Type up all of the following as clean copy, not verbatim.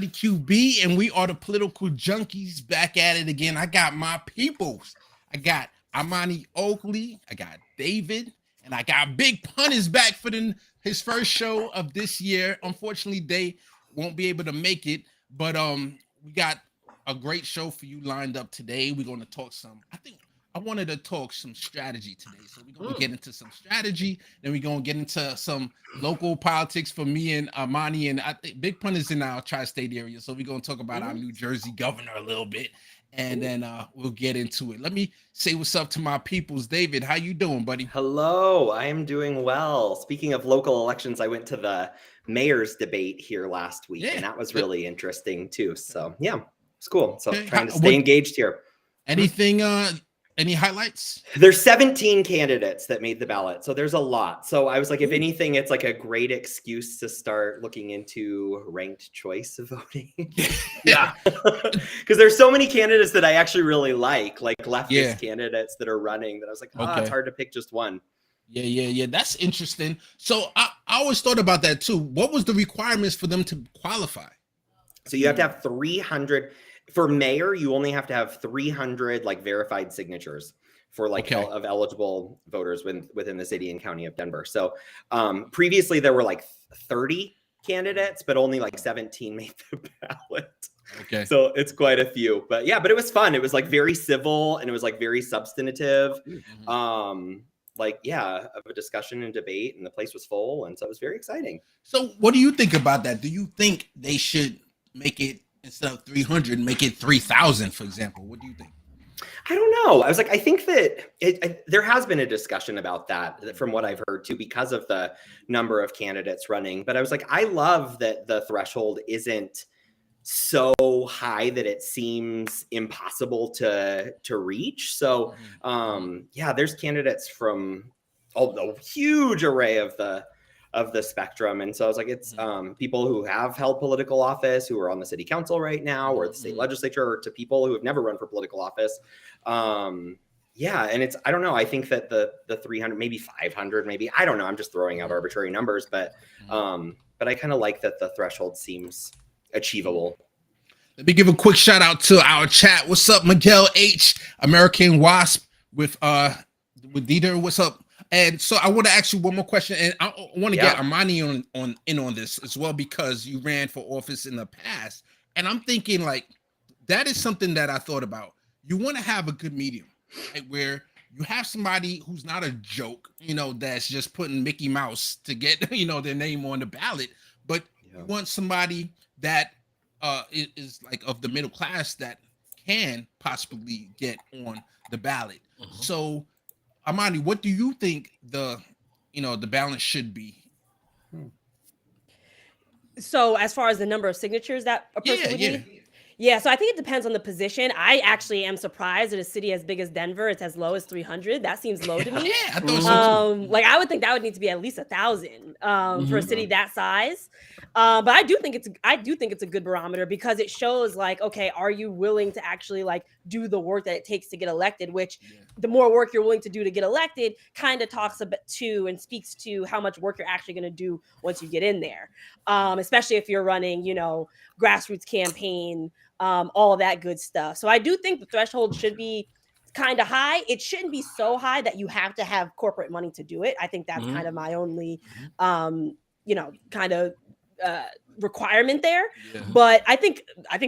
QB, and we are the political junkies back at it again. I got my peoples. I got Amani Oakley, I got David, and I got Big Pun is back for his first show of this year. Unfortunately, they won't be able to make it, but we got a great show for you lined up today. We're going to talk some. I wanted to talk some strategy today, so we're going to get into some strategy. Then we're going to get into some local politics for me and Amani, and I think Big Pun is in our tri-state area, so we're going to talk about our New Jersey governor a little bit, and then we'll get into it. Let me say what's up to my peoples. David, how you doing, buddy? Hello, I am doing well. Speaking of local elections, I went to the mayor's debate here last week, and that was really interesting too. So yeah, it's cool. So trying to stay engaged here. Anything? Any highlights? There's 17 candidates that made the ballot, so there's a lot. So I was like, if anything, it's like a great excuse to start looking into ranked choice voting. Yeah, because there's so many candidates that I actually really like leftist candidates that are running. That I was like, it's hard to pick just one. Yeah. That's interesting. So I always thought about that too. What was the requirements for them to qualify? So you have to have 300. For mayor, you only have to have 300 verified signatures for of eligible voters within the city and county of Denver. So previously there were 30 candidates, but only 17 made the ballot. Okay. So it's quite a few, but it was fun. It was very civil and it was very substantive. Of a discussion and debate, and the place was full, and so it was very exciting. So what do you think about that? Do you think they should make it, instead of 300, make it 3,000, for example? What do you think? I don't know. I was like, I think that there has been a discussion about that from what I've heard too, because of the number of candidates running. But I was like, I love that the threshold isn't so high that it seems impossible to reach. So there's candidates from a huge array of the spectrum. And so I was like, it's people who have held political office, who are on the city council right now, or the state legislature, or to people who have never run for political office. And it's, I don't know. I think that the 300, maybe 500, maybe, I don't know. I'm just throwing out arbitrary numbers, but I kind of like that the threshold seems achievable. Let me give a quick shout out to our chat. What's up, Miguel H, American Wasp with Dieter? What's up? And so I want to ask you one more question, and I want to get Amani on this as well, because you ran for office in the past, and I'm thinking that is something that I thought about. You want to have a good medium, right, where you have somebody who's not a joke, that's just putting Mickey Mouse to get their name on the ballot, but you want somebody that is of the middle class that can possibly get on the ballot. So Amani, what do you think the balance should be? So as far as the number of signatures that a person would need? Yeah, so I think it depends on the position. I actually am surprised that a city as big as Denver, it's as low as 300. That seems low to me. Yeah, I thought so too. I would think that would need to be at least 1,000 for a city that size. But I do think it's a good barometer, because it shows okay, are you willing to actually do the work that it takes to get elected? Which the more work you're willing to do to get elected kind of talks a bit to and speaks to how much work you're actually going to do once you get in there. Especially if you're running, grassroots campaign, all of that good stuff. So I do think the threshold should be kind of high. It shouldn't be so high that you have to have corporate money to do it. I think that's kind of my only, kind of requirement there. But I think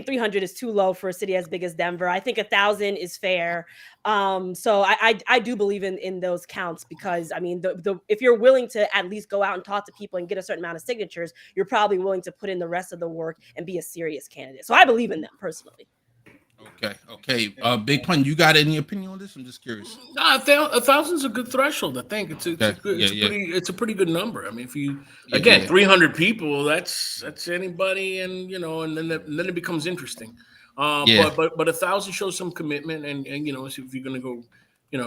300 is too low for a city as big as Denver. I think 1,000 is fair. So I do believe in those counts, because I mean, if you're willing to at least go out and talk to people and get a certain amount of signatures, you're probably willing to put in the rest of the work and be a serious candidate. So I believe in them personally. Okay. Big Pun, you got any opinion on this? I'm just curious. 1,000 is a good threshold. I think it's a pretty good number. I mean, if you 300 people, that's anybody, and and then it becomes interesting. But 1,000 shows some commitment, and if you're gonna go,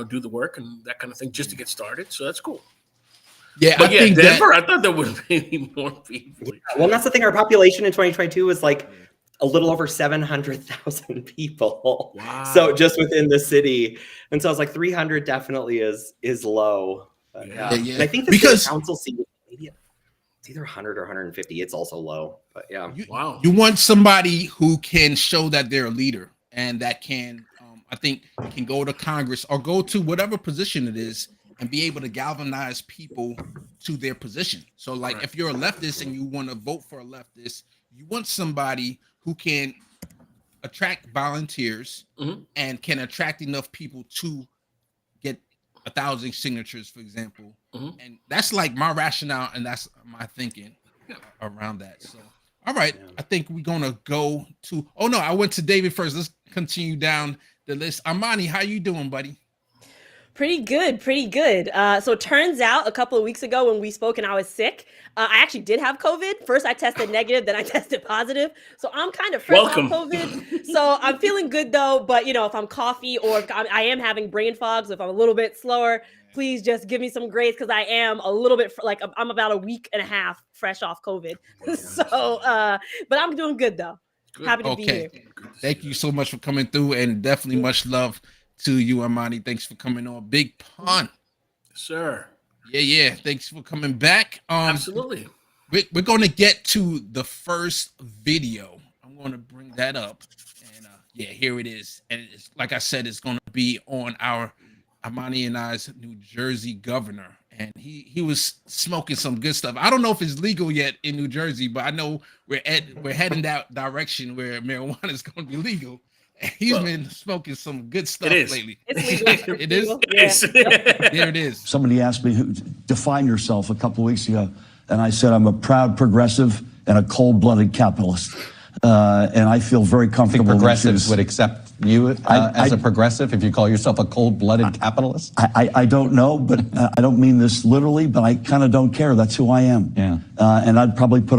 do the work and that kind of thing just to get started. So that's cool. Yeah, but I think Denver, I thought there would be more people. Well, that's the thing. Our population in 2022 was a little over 700,000 people. Wow. So just within the city. And so I was like, 300 definitely is low. And I think the city council seat, maybe It's either 100 or 150. It's also low, but yeah. You want somebody who can show that they're a leader and that can, I think, can go to Congress or go to whatever position it is and be able to galvanize people to their position. So, like, if you're a leftist and you want to vote for a leftist, you want somebody who can attract volunteers and can attract enough people to get 1,000 signatures, for example. And that's like my rationale, and that's my thinking around that. So, all right, I think we're gonna go to. Oh no, I went to David first. Let's continue down the list. Armani, how you doing, buddy? Pretty good, pretty good. So it turns out a couple of weeks ago when we spoke and I was sick, I actually did have COVID. First I tested negative, then I tested positive. So I'm kind of fresh on COVID. So I'm feeling good though. But you know, if I'm coffee or if I am having brain fog, so if I'm a little bit slower, please just give me some grace because I am a little bit like I'm about a week and a half fresh off COVID. So, but I'm doing good though. Good. Happy to be here. Thank you so much for coming through, and definitely much love to you, Armani. Thanks for coming on. Big Pun. Sir. Yeah. Thanks for coming back. Absolutely. We're going to get to the first video. I'm going to bring that up. And here it is. And it's, like I said, it's going to be on our Armani and I's New Jersey governor. And he was smoking some good stuff. I don't know if it's legal yet in New Jersey, but I know we're heading that direction where marijuana is going to be legal. He's been smoking some good stuff lately. It's legal. It is? There it is. Somebody asked me, define yourself a couple of weeks ago, and I said I'm a proud progressive and a cold-blooded capitalist. And I feel very comfortable. I think progressives would accept you as a progressive if you call yourself a cold-blooded capitalist? I don't know, but I don't mean this literally, but I kind of don't care. That's who I am. Yeah. And I'd probably put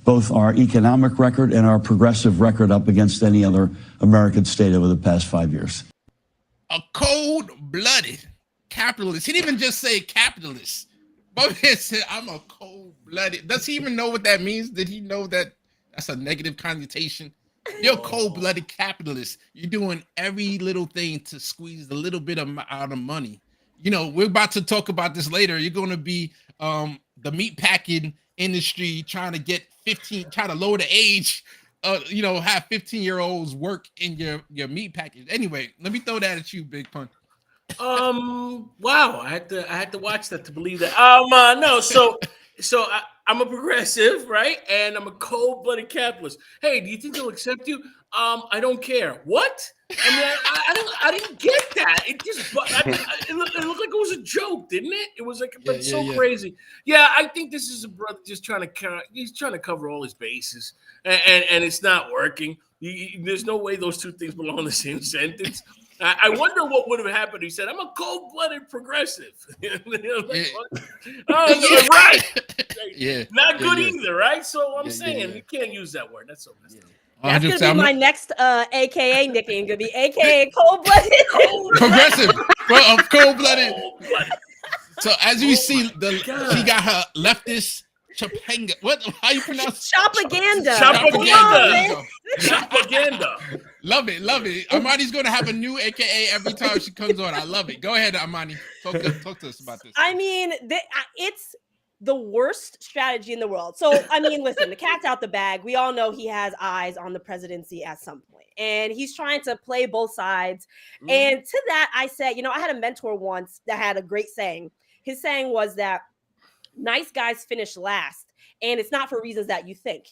both our economic record and our progressive record up against any other American state over the past 5 years. A cold-blooded capitalist. He didn't even just say capitalist. My man said, I'm a cold-blooded. Does he even know what that means? Did he know that that's a negative connotation? You're a cold-blooded capitalist. You're doing every little thing to squeeze a little bit out of money. You know, we're about to talk about this later. You're going to be the meat packing industry trying to lower the age, have 15-year-olds work in your meat package. Anyway, let me throw that at you, Big Pun. Wow, I had to watch that to believe that. No, so I'm a progressive, right? And I'm a cold-blooded capitalist. Hey, do you think they'll accept you? I don't care. What? I mean, I didn't get that. It just it looked like it was a joke, didn't it? It was like crazy. Yeah, I think this is a brother just trying to cover all his bases, and it's not working. There's no way those two things belong in the same sentence. I wonder what would have happened. He said, "I'm a cold-blooded progressive." Right? Yeah, not good either, right? So I'm saying you can't use that word. That's so messed up. That's gonna be my next AKA nickname. Gonna be AKA cold-blooded. Progressive, cold-blooded. So as you see, she got her leftist Chapanga. How you pronounce it? Chapaganda. Love it. Armani's going to have a new AKA every time she comes on. I love it. Go ahead, Armani. Talk to us about this. I mean, it's the worst strategy in the world. So, I mean, listen, the cat's out the bag. We all know he has eyes on the presidency at some point, and he's trying to play both sides. And to that, I said, I had a mentor once that had a great saying. His saying was that nice guys finish last, and it's not for reasons that you think.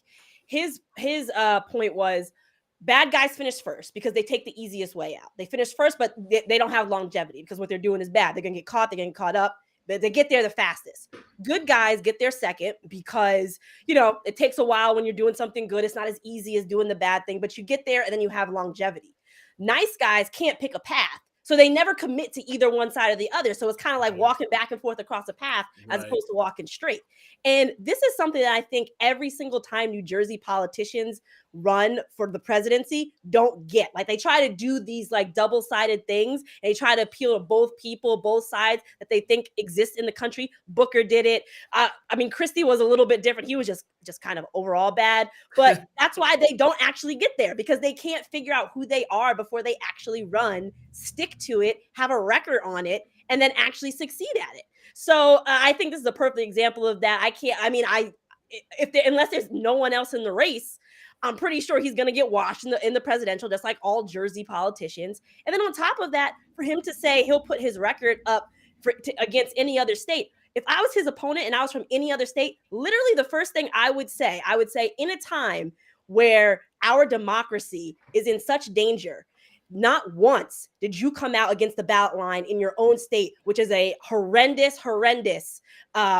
His point was bad guys finish first because they take the easiest way out. They finish first, but they don't have longevity because what they're doing is bad. They're going to get caught. They're getting caught up. They get there the fastest. Good guys get there second because, it takes a while when you're doing something good. It's not as easy as doing the bad thing, but you get there and then you have longevity. Nice guys can't pick a path. So they never commit to either one side or the other. So it's kind of like walking back and forth across a path as opposed to walking straight. And this is something that I think every single time New Jersey politicians run for the presidency don't get. Like they try to do these like double-sided things. And they try to appeal to both people, both sides that they think exist in the country. Booker did it. Christie was a little bit different. He was just kind of overall bad. But that's why they don't actually get there because they can't figure out who they are before they actually run, stick to it, have a record on it, and then actually succeed at it. So I think this is a perfect example of that. unless there's no one else in the race, I'm pretty sure he's going to get washed in the presidential, just like all Jersey politicians. And then on top of that, for him to say he'll put his record up against any other state. If I was his opponent and I was from any other state, literally the first thing I would say in a time where our democracy is in such danger, not once did you come out against the ballot line in your own state, which is a horrendous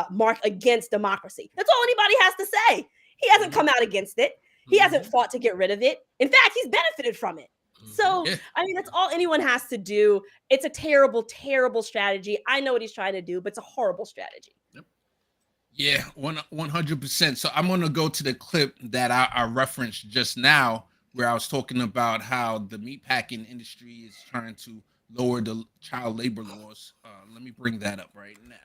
mark against democracy. That's all anybody has to say. He hasn't come out against it. He hasn't fought to get rid of it. In fact, he's benefited from it. So, I mean, that's all anyone has to do. It's a terrible, terrible strategy. I know what he's trying to do, but it's a horrible strategy. Yep. Yeah, 100%. So I'm going to go to the clip that I referenced just now, where I was talking about how the meatpacking industry is trying to lower the child labor laws. Let me bring that up right now.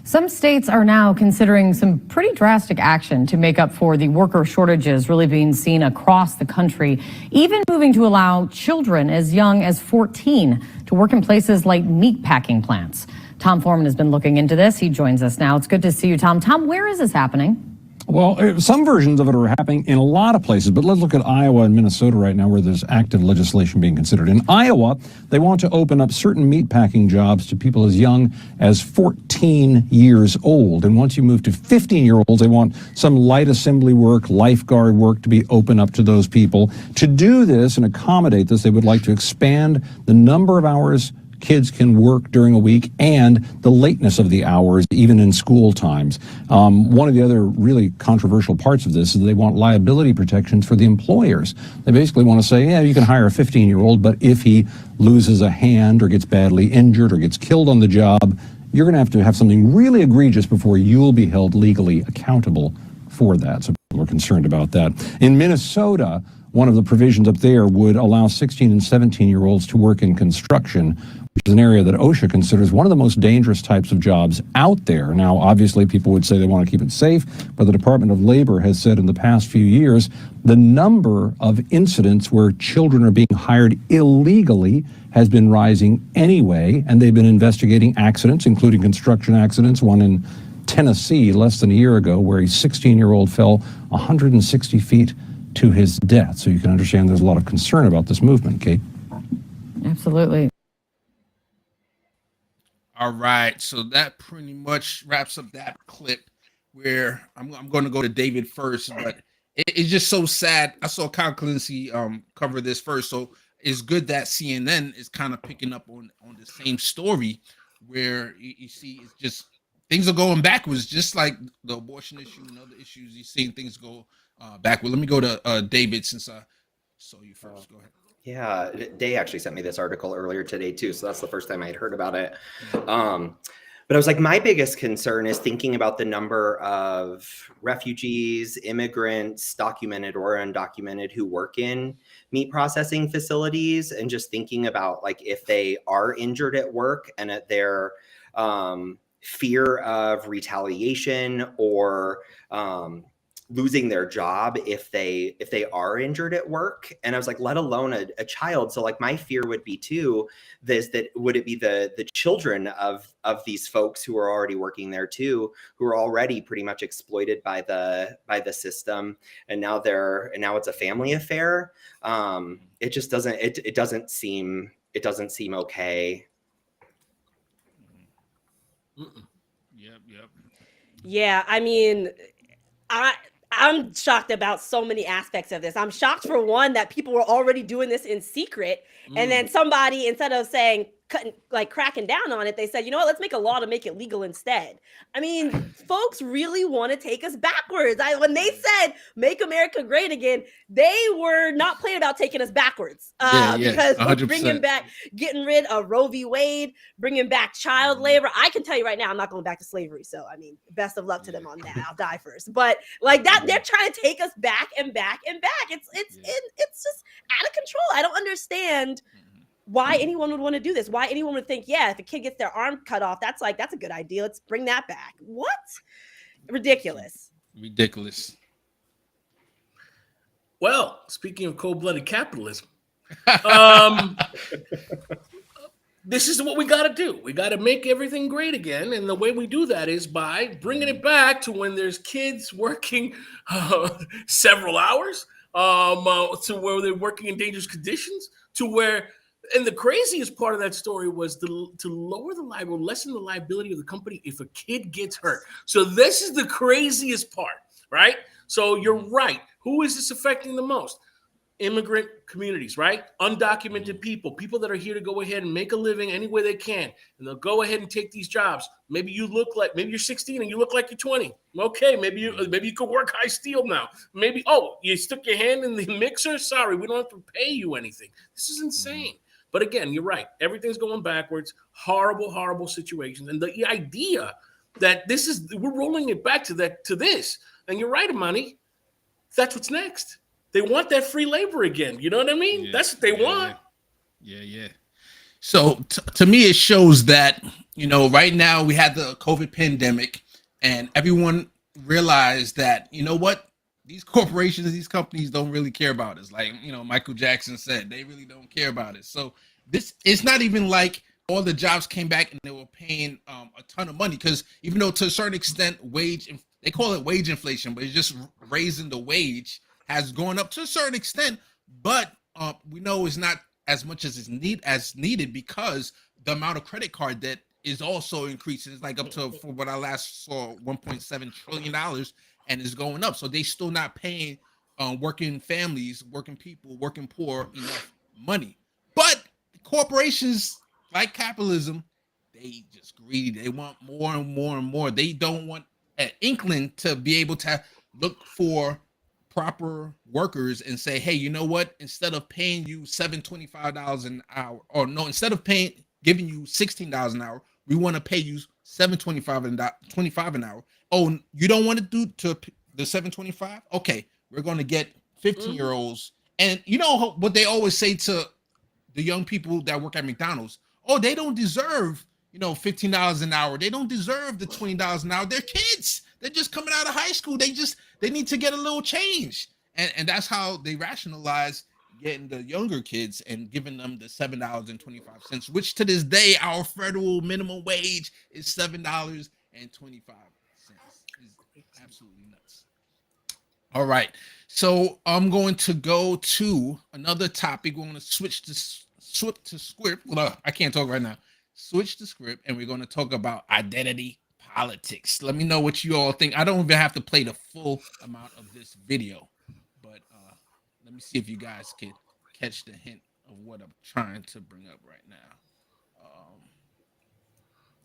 Some states are now considering some pretty drastic action to make up for the worker shortages really being seen across the country, even moving to allow children as young as 14 to work in places like meatpacking plants. Tom Foreman has been looking into this. He joins us now. It's good to see you, Tom. Tom, where is this happening? Well, some versions of it are happening in a lot of places, but let's look at Iowa and Minnesota right now where there's active legislation being considered. In Iowa, they want to open up certain meatpacking jobs to people as young as 14 years old. And once you move to 15-year-olds, they want some light assembly work, lifeguard work to be open up to those people. To do this and accommodate this, they would like to expand the number of hours kids can work during a week and the lateness of the hours, even in school times. One of the other really controversial parts of this is they want liability protections for the employers. They basically want to say, yeah, you can hire a 15-year-old, but if he loses a hand or gets badly injured or gets killed on the job, you're going to have something really egregious before you'll be held legally accountable for that. So people are concerned about that. In Minnesota, one of the provisions up there would allow 16 and 17-year-olds to work in construction, which is an area that OSHA considers one of the most dangerous types of jobs out there. Now, obviously, people would say they want to keep it safe, but the Department of Labor has said in the past few years, the number of incidents where children are being hired illegally has been rising anyway, and they've been investigating accidents, including construction accidents, one in Tennessee less than a year ago, where a 16-year-old fell 160 feet to his death. So you can understand there's a lot of concern about this movement, Kate. Absolutely. All right, so that pretty much wraps up that clip where I'm going to go to David first, but it's just so sad. I saw Kyle Clancy cover this first, so it's good that CNN is kind of picking up on the same story where you see it's just things are going backwards, just like the abortion issue and other issues. You're seeing things go backward. Let me go to David since I saw you first. Go ahead. Yeah, Day actually sent me this article earlier today too, so that's the first time I had heard about it. But I was like, my biggest concern is thinking about the number of refugees, immigrants, documented or undocumented, who work in meat processing facilities, and just thinking about like if they are injured at work and at their fear of retaliation or losing their job if they are injured at work. And I was like, let alone a child. So like my fear would be too, that would it be the children of these folks who are already working there too, who are already pretty much exploited by the system, and now it's a family affair. It just doesn't seem okay. Yep. Yeah, I mean, I'm shocked about so many aspects of this. I'm shocked, for one, that people were already doing this in secret. And then somebody, instead of saying, cracking down on it, they said, you know what, let's make a law to make it legal instead. I mean, folks really want to take us backwards. When they said, make America great again, they were not playing about taking us backwards. Because 100%. getting rid of Roe v. Wade, bringing back child labor. I can tell you right now, I'm not going back to slavery. So, I mean, best of luck to them on that. I'll die first. But like that, they're trying to take us back and back and back. It's just out of control. I don't understand why anyone would want to do this. Why anyone would think, yeah, if a kid gets their arm cut off, that's a good idea. Let's bring that back. What? Ridiculous. Well, speaking of cold-blooded capitalism, this is what we got to do. We got to make everything great again. And the way we do that is by bringing it back to when there's kids working several hours, to where they're working in dangerous conditions, to where, and the craziest part of that story was to lower the liability, lessen the liability of the company if a kid gets hurt. So this is the craziest part, right? So you're right. Who is this affecting the most? Immigrant communities, right? Undocumented people that are here to go ahead and make a living any way they can. And they'll go ahead and take these jobs. Maybe you're 16 and you look like you're 20. Okay, maybe you could work high steel now. Maybe, you stuck your hand in the mixer? Sorry, we don't have to pay you anything. This is insane. But again, you're right. Everything's going backwards. Horrible, horrible situations. And the idea that we're rolling it back to this. And you're right, Amani. That's what's next. They want that free labor again. You know what I mean? That's what they want. Yeah. So to me, it shows that, right now we had the COVID pandemic and everyone realized that, you know what? These corporations, these companies don't really care about us. Like, Michael Jackson said, they really don't care about it. So it's not even like all the jobs came back and they were paying a ton of money, because even though to a certain extent they call it wage inflation, but it's just raising the wage has gone up to a certain extent, but we know it's not as much as needed because the amount of credit card debt is also increasing. It's like up to, for what I last saw, $1.7 trillion, and it's going up. So they still not paying working families, working people, working poor enough money. But corporations, like capitalism, they just greedy. They want more and more and more. They don't want an inkling to be able to look for proper workers and say, hey, you know what? Instead of paying you $7.25 an hour, or no, instead of giving you $16 an hour, we want to pay you $7.25 an hour. Oh, you don't want to do to the $7.25? Okay, we're going to get 15-year-olds. And you know what they always say to the young people that work at McDonald's? Oh, they don't deserve, $15 an hour. They don't deserve the $20 an hour. They're kids. They're just coming out of high school. They need to get a little change. And that's how they rationalize getting the younger kids and giving them the $7.25, which to this day, our federal minimum wage is $7.25. It's absolutely nuts. All right. So I'm going to go to another topic. We're going to switch to script. Well, I can't talk right now. Switch the script, and we're going to talk about identity politics. Let me know what you all think. I don't even have to play the full amount of this video, but let me see if you guys can catch the hint of what I'm trying to bring up right now.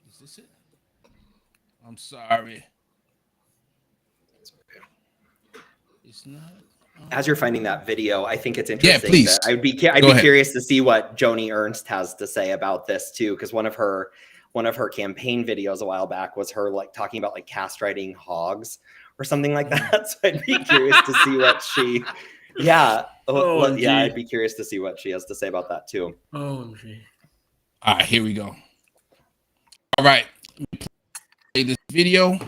Is this it? I'm sorry. It's not. As you're finding that video, I think it's interesting. Yeah, please. I'd be curious to see what Joni Ernst has to say about this too, because one of her campaign videos a while back was her talking about castrating hogs or something like that. So I'd be curious to see what she, I'd be curious to see what she has to say about that too. Oh, gee. All right, here we go. All right, play this video.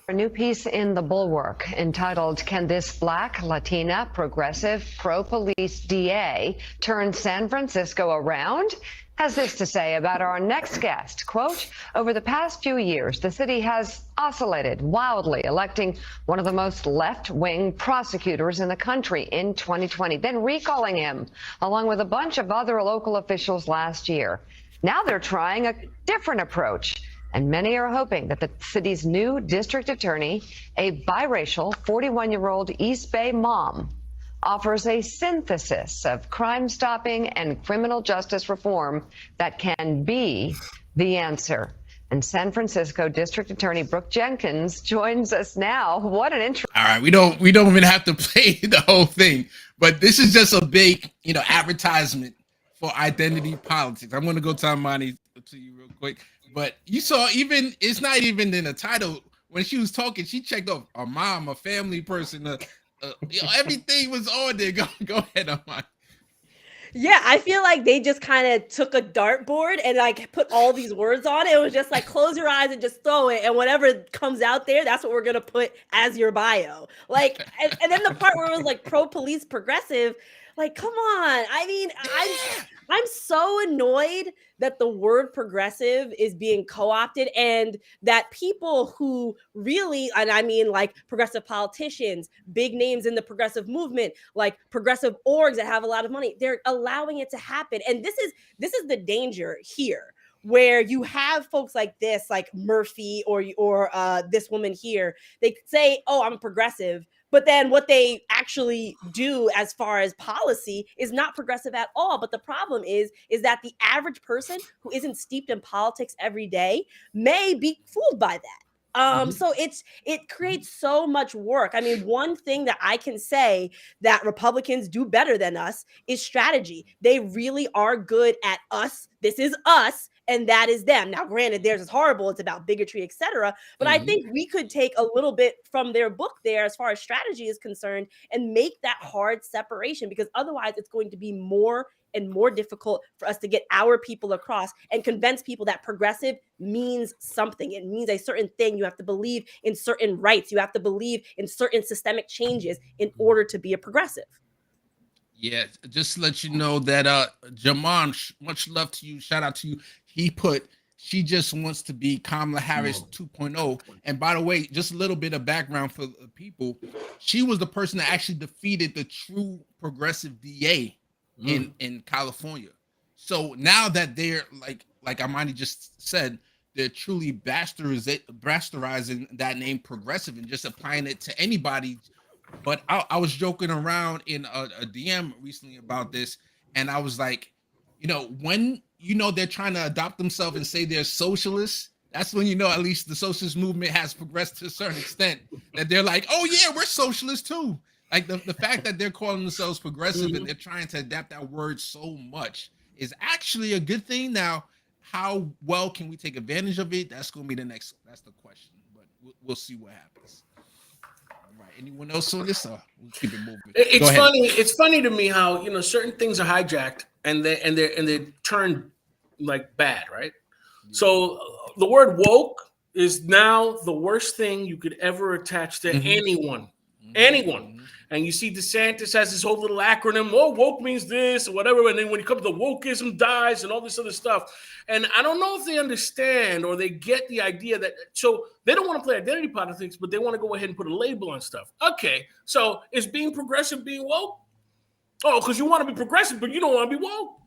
A new piece in The Bulwark entitled, "Can This Black, Latina, Progressive, Pro-Police DA Turn San Francisco Around?" has this to say about our next guest. Quote, "Over the past few years, the city has oscillated wildly, electing one of the most left-wing prosecutors in the country in 2020, then recalling him, along with a bunch of other local officials last year. Now they're trying a different approach. And many are hoping that the city's new district attorney, a biracial 41-year-old East Bay mom, offers a synthesis of crime stopping and criminal justice reform that can be the answer." And San Francisco District Attorney Brooke Jenkins joins us now. What an intro. All right, we don't even have to play the whole thing, but this is just a big, advertisement for identity politics. I'm going to go to Amani to you real quick. But you saw, it's not even in the title. When she was talking, she checked off a mom, a family person. Everything was on there. Go ahead, Amani. Yeah, I feel like they just kind of took a dartboard and put all these words on it. It was just close your eyes and just throw it, and whatever comes out there, that's what we're gonna put as your bio. And then the part where it was pro-police, progressive. Like, come on. I mean, I'm so annoyed that the word progressive is being co-opted, and that people who really, and I mean like progressive politicians, big names in the progressive movement, like progressive orgs that have a lot of money, they're allowing it to happen. And this is the danger here, where you have folks like this, like Murphy or this woman here. They say, oh, I'm progressive, but then what they actually do as far as policy is not progressive at all. But the problem is that the average person who isn't steeped in politics every day may be fooled by that. So it creates so much work. I mean, one thing that I can say that Republicans do better than us is strategy. They really are good at us. This is us, and that is them. Now, granted, theirs is horrible. It's about bigotry, etc. But I think we could take a little bit from their book there as far as strategy is concerned and make that hard separation, because otherwise it's going to be more and more difficult for us to get our people across and convince people that progressive means something. It means a certain thing. You have to believe in certain rights. You have to believe in certain systemic changes in order to be a progressive. Yeah, just to let you know that Jamon, much love to you. Shout out to you. He put, she just wants to be Kamala Harris 2.0. And by the way, just a little bit of background for people. She was the person that actually defeated the true progressive DA in California. So now that they're like Amani just said, they're truly bastardizing that name progressive and just applying it to anybody. But I was joking around in a DM recently about this, and I was like, when they're trying to adopt themselves and say they're socialists, that's when at least the socialist movement has progressed to a certain extent, that they're like, oh yeah, we're socialists too. Like the fact that they're calling themselves progressive and they're trying to adapt that word so much is actually a good thing. Now, how well can we take advantage of it? That's going to be that's the question, but we'll see what happens. Anyone else on this? We'll keep it moving. It's funny. It's funny to me how certain things are hijacked and they turn like bad, right? Yeah. So the word woke is now the worst thing you could ever attach to anyone. And you see DeSantis has this whole little acronym. Oh, woke means this or whatever. And then when it comes to wokeism dies and all this other stuff. And I don't know if they understand or they get the idea that, so they don't want to play identity politics, but they want to go ahead and put a label on stuff. Okay, so is being progressive being woke? Oh, because you want to be progressive, but you don't want to be woke.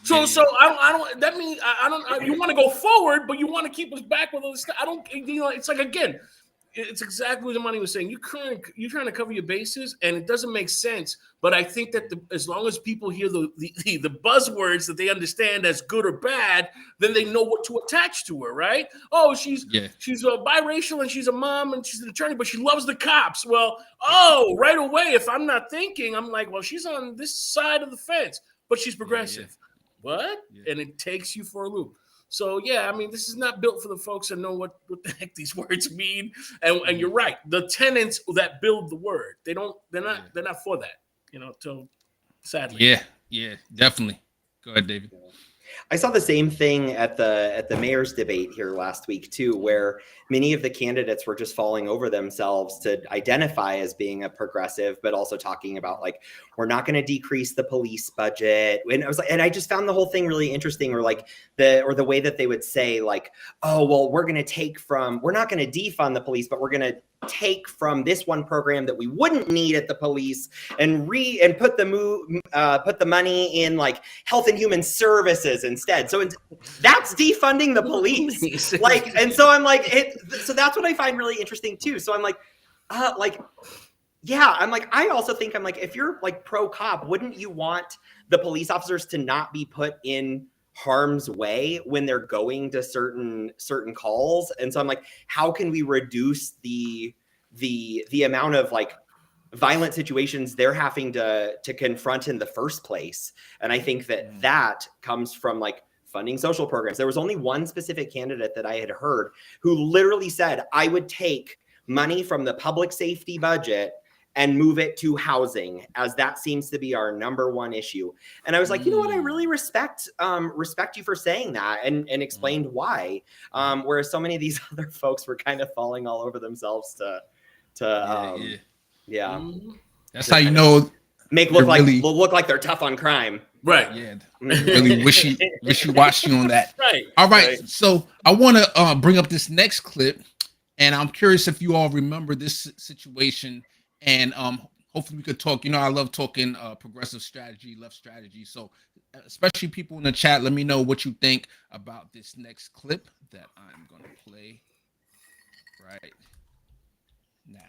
So I don't. That means I don't. You want to go forward, but you want to keep us back with all this stuff. I don't. It's like, again, it's exactly what Imani was saying. You're trying to cover your bases, and it doesn't make sense. But I think that as long as people hear the buzzwords that they understand as good or bad, then they know what to attach to her, right? Oh, she's biracial and she's a mom and she's an attorney, but she loves the cops. Well, right away, if I'm not thinking, I'm like, well, she's on this side of the fence, but she's progressive. Yeah. What? Yeah. And it takes you for a loop. So, yeah, I mean, this is not built for the folks that know what the heck these words mean. And you're right. The tenants that build the word, they're not for that, so sadly. Yeah, definitely. Go ahead, David. I saw the same thing at the mayor's debate here last week too, where many of the candidates were just falling over themselves to identify as being a progressive, but also talking about like, we're not going to decrease the police budget. And I was like, and I just found the whole thing really interesting, or like the way that they would say like, oh, well, we're not going to defund the police, but we're going to take from this one program that we wouldn't need at the police and put the money in like health and human services instead. So that's defunding the police. Like, and so I'm like, so that's what I find really interesting too. So I'm like, yeah, I'm like, I also think I'm like, if you're like pro cop, wouldn't you want the police officers to not be put in harm's way when they're going to certain calls? And so I'm like, how can we reduce the amount of like violent situations they're having to confront in the first place? And I think that comes from like funding social programs. There was only one specific candidate that I had heard who literally said, I would take money from the public safety budget and move it to housing, as that seems to be our number one issue. And I was like, you know what? I really respect you for saying that, and explained why. Whereas so many of these other folks were kind of falling all over themselves to That's how you know look like they're tough on crime. Right. Yeah. Really wishy-washy on that. Right. All right. So I want to bring up this next clip, and I'm curious if you all remember this situation, and hopefully we could talk. I love talking progressive strategy, left strategy. So especially people in the chat, let me know what you think about this next clip that I'm going to play right now.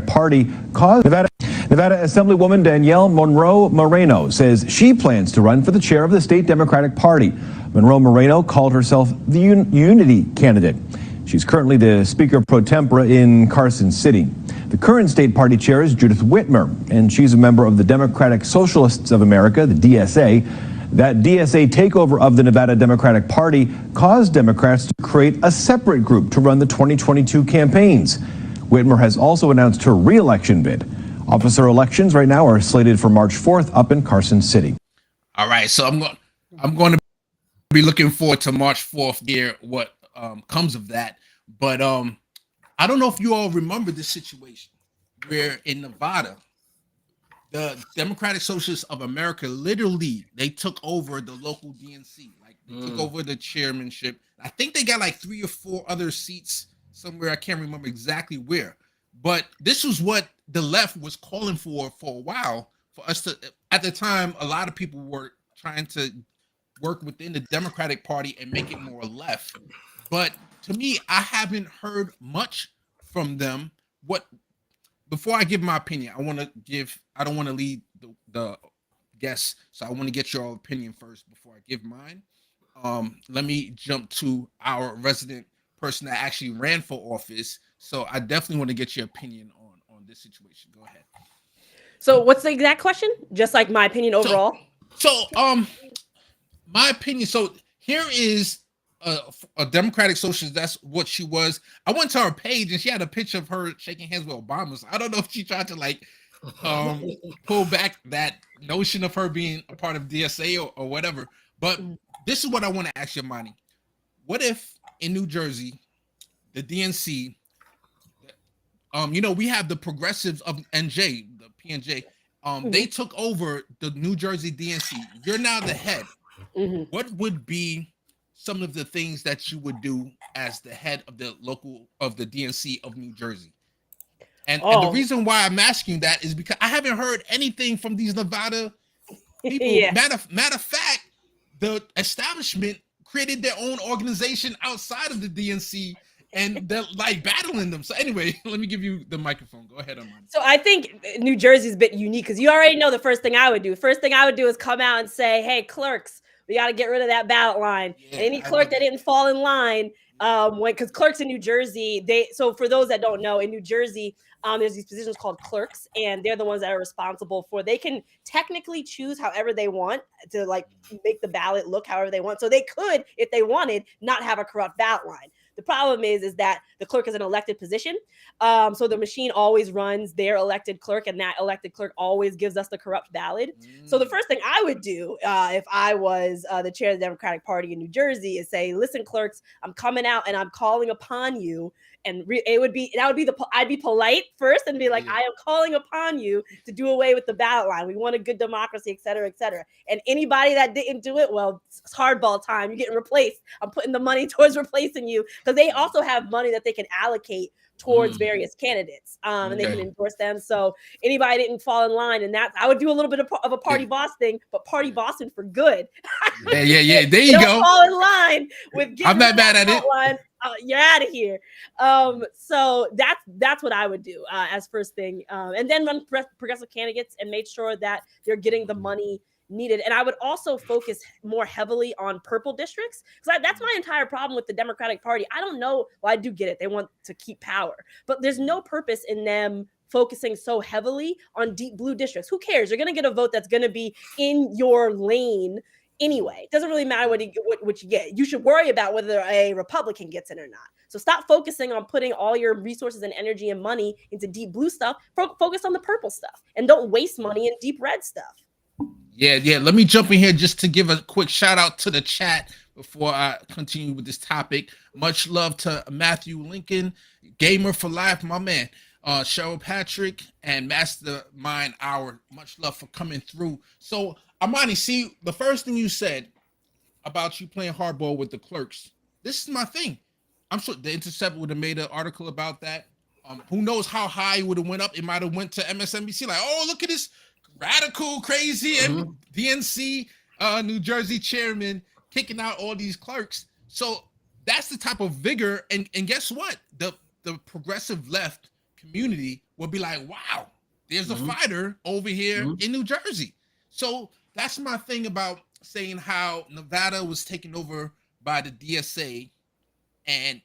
Party caused Nevada Assemblywoman Danielle Monroe Moreno says she plans to run for the chair of the state Democratic Party. Monroe Moreno called herself the Unity candidate. She's currently the Speaker pro tempore in Carson City. The current state party chair is Judith Whitmer, and she's a member of the Democratic Socialists of America, the DSA. That DSA takeover of the Nevada Democratic Party caused Democrats to create a separate group to run the 2022 campaigns. Whitmer has also announced her re-election bid. Officer elections right now are slated for March 4th up in Carson City. All right, so I'm going to be looking forward to March 4th here, what comes of that. But I don't know if you all remember this situation where in Nevada, the Democratic Socialists of America, literally, they took over the local DNC. Like, they took over the chairmanship. I think they got like 3 or 4 other seats somewhere. I can't remember exactly where. But this was what the left was calling for a while, for us to, at the time, a lot of people were trying to work within the Democratic Party and make it more left. But to me, I haven't heard much from them. Before I give my opinion, I don't want to lead the guests, so I want to get your opinion first before I give mine. Let me jump to our resident person that actually ran for office. So I definitely want to get your opinion on this situation. Go ahead. So what's the exact question? Just like my opinion overall? So my opinion. So here is a Democratic Socialist. That's what she was. I went to her page and she had a picture of her shaking hands with Obama. So I don't know if she tried to pull back that notion of her being a part of DSA or whatever. But this is what I want to ask you, Monty. What if in New Jersey, the DNC, we have the progressives of NJ, the PNJ, they took over the New Jersey DNC. You're now the head. What would be some of the things that you would do as the head of the DNC of New Jersey? And the reason why I'm asking that is because I haven't heard anything from these Nevada people. Yeah. Matter of fact, the establishment created their own organization outside of the DNC, and they're like battling them. So anyway, let me give you the microphone. Go ahead, Amani. So I think New Jersey's a bit unique because you already know the first thing I would do. First thing I would do is come out and say, hey, clerks, we got to get rid of that ballot line. Yeah, any clerk that didn't fall in line, because clerks in New Jersey, so for those that don't know, in New Jersey, there's these positions called clerks, and they're the ones that are responsible for, they can technically choose however they want to make the ballot look however they want. So they could, if they wanted, not have a corrupt ballot line. The problem is that the clerk is an elected position. So the machine always runs their elected clerk, and that elected clerk always gives us the corrupt ballot. So the first thing I would do if I was the chair of the Democratic Party in New Jersey is say, listen, clerks, I'm coming out and I'm calling upon you. And I'd be polite first and be like, I am calling upon you to do away with the ballot line. We want a good democracy, et cetera, et cetera. And anybody that didn't do it, well, it's hardball time. You're getting replaced. I'm putting the money towards replacing you, because they also have money that they can allocate towards various candites, and they can endorse them. So anybody didn't fall in line, and that I would do a little bit of a party boss thing, but party bossing for good. Yeah. There you go. Fall in line with. I'm not mad at it. Line. You're out of here. So that's what I would do as first thing, and then run progressive candidates and make sure that they're getting the money needed. And I would also focus more heavily on purple districts, because that's my entire problem with the Democratic Party. I don't know. Well, I do get it. They want to keep power, but there's no purpose in them focusing so heavily on deep blue districts. Who cares? You're going to get a vote that's going to be in your lane anyway. It doesn't really matter what you get. You should worry about whether a Republican gets in or not. So stop focusing on putting all your resources and energy and money into deep blue stuff. Focus on the purple stuff, and don't waste money in deep red stuff. Yeah. Let me jump in here just to give a quick shout out to the chat before I continue with this topic. Much love to Matthew Lincoln, Gamer for Life, my man. Cheryl Patrick, and Mastermind Hour. Much love for coming through. So, Amani, see, the first thing you said about you playing hardball with the clerks, this is my thing. I'm sure the Intercept would have made an article about that. Who knows how high it would have went up? It might have went to MSNBC, like, oh, look at this radical, crazy, and DNC, New Jersey chairman kicking out all these clerks. So that's the type of vigor. And guess what? The progressive left community will be like, wow, there's a fighter over here in New Jersey. So that's my thing about saying how Nevada was taken over by the DSA, and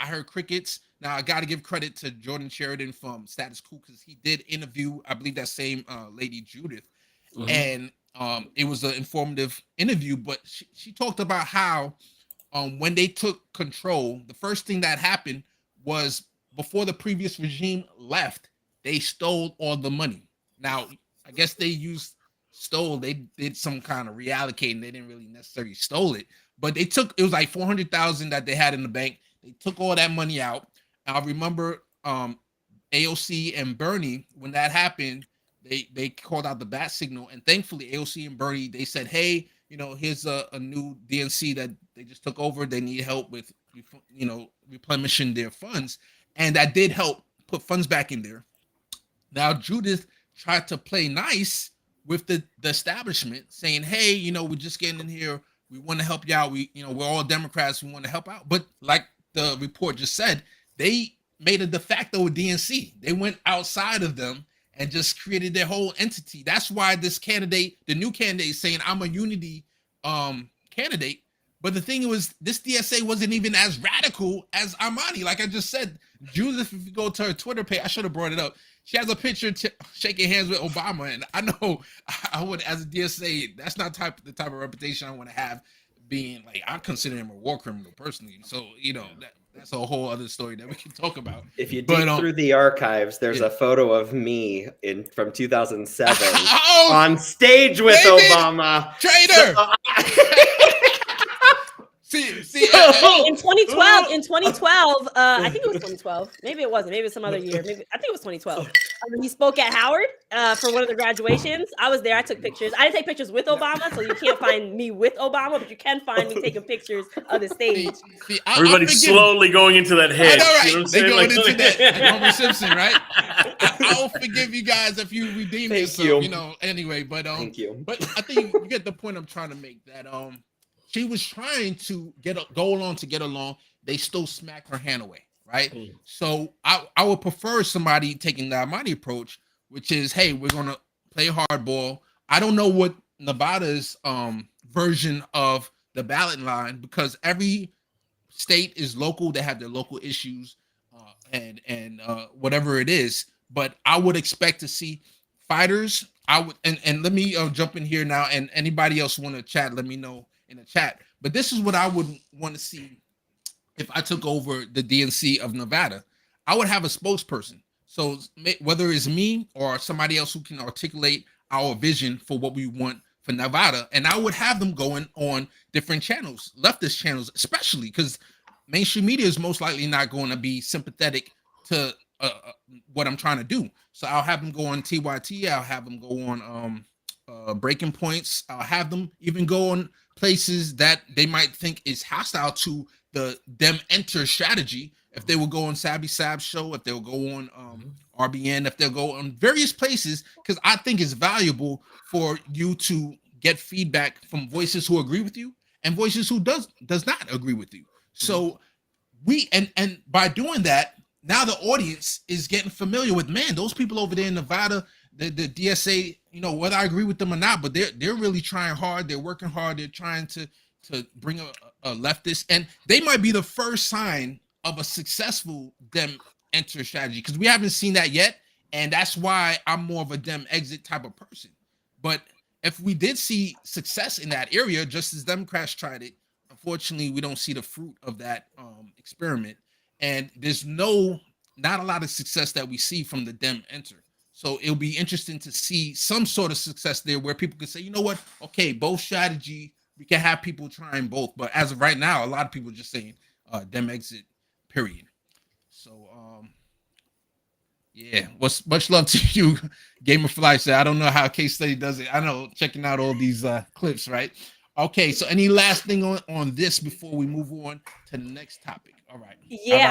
I heard crickets. Now I got to give credit to Jordan Sheridan from Status Quo, because he did interview, I believe, that same lady Judith, and it was an informative interview. But she talked about how when they took control, the first thing that happened was, before the previous regime left, they stole all the money. Now I guess they did some kind of reallocating. They didn't really necessarily stole it, but it was like $400,000 that they had in the bank. They took all that money out. I remember AOC and Bernie, when that happened, they called out the bat signal, and thankfully AOC and Bernie, they said, hey, here's a new DNC that they just took over. They need help with, replenishing their funds, and that did help put funds back in there. Now Judith tried to play nice with the establishment, saying, hey, we're just getting in here. We want to help you out. We're all Democrats. We want to help out. But like the report just said, they made a de facto DNC. They went outside of them and just created their whole entity. That's why this candidate, the new candidate, is saying, I'm a unity candidate. But the thing was, this DSA wasn't even as radical as Armani. Like I just said, Judith, if you go to her Twitter page, I should have brought it up. She has a picture shaking hands with Obama, and I know I would, as a DSA, that's not the type of reputation I want to have. Being like, I consider him a war criminal personally. So that's a whole other story that we can talk about. If you dig through the archives, there's a photo of me from 2007 on stage with Obama. Traitor. In 2012, I think it was 2012. Maybe it wasn't. Maybe it was some other year. I think it was 2012. He spoke at Howard for one of the graduations. I was there. I took pictures. I didn't take pictures with Obama, so you can't find me with Obama, but you can find me taking pictures of the stage. Everybody's slowly going into that head. I know, right? They're going into that. Like Homer Simpson, right? I'll forgive you guys if you redeem yourself. Anyway, but thank you. But I think you get the point I'm trying to make. That she was trying to go along to get along. They still smacked her hand away, right? So I would prefer somebody taking the Armani approach, which is, hey, we're gonna play hardball. I don't know what Nevada's version of the ballot line, because every state is local. They have their local issues and whatever it is. But I would expect to see fighters. I would, and let me jump in here now. And anybody else want to chat, let me know in the chat. But this is what I would want to see if I took over the DNC of Nevada. I would have a spokesperson. So whether it's me or somebody else who can articulate our vision for what we want for Nevada, and I would have them going on different channels, leftist channels, especially because mainstream media is most likely not going to be sympathetic to what I'm trying to do. So I'll have them go on TYT. I'll have them go on Breaking Points. I'll have them even go on places that they might think is hostile to the Dem Enter strategy. If they will go on Sabby Sab's show, if they'll go on RBN, if they'll go on various places, because I think it's valuable for you to get feedback from voices who agree with you and voices who does not agree with you. So we and by doing that, now the audience is getting familiar with, man, those people over there in Nevada, the DSA, whether I agree with them or not, but they're really trying hard. They're working hard. They're trying to bring a leftist, and they might be the first sign of a successful Dem Enter strategy, because we haven't seen that yet. And that's why I'm more of a Dem exit type of person. But if we did see success in that area, just as Democrats tried it, unfortunately, we don't see the fruit of that experiment. And there's not a lot of success that we see from the Dem Enter. So it'll be interesting to see some sort of success there where people can say, you know what? Okay, both strategy, we can have people trying both. But as of right now, a lot of people are just saying Dem exit, period. So Yeah, much love to you, Gamer for Life. I don't know how Case Study does it. I know, checking out all these clips, right? Okay, so any last thing on this before we move on to the next topic? All right. Yeah, all right.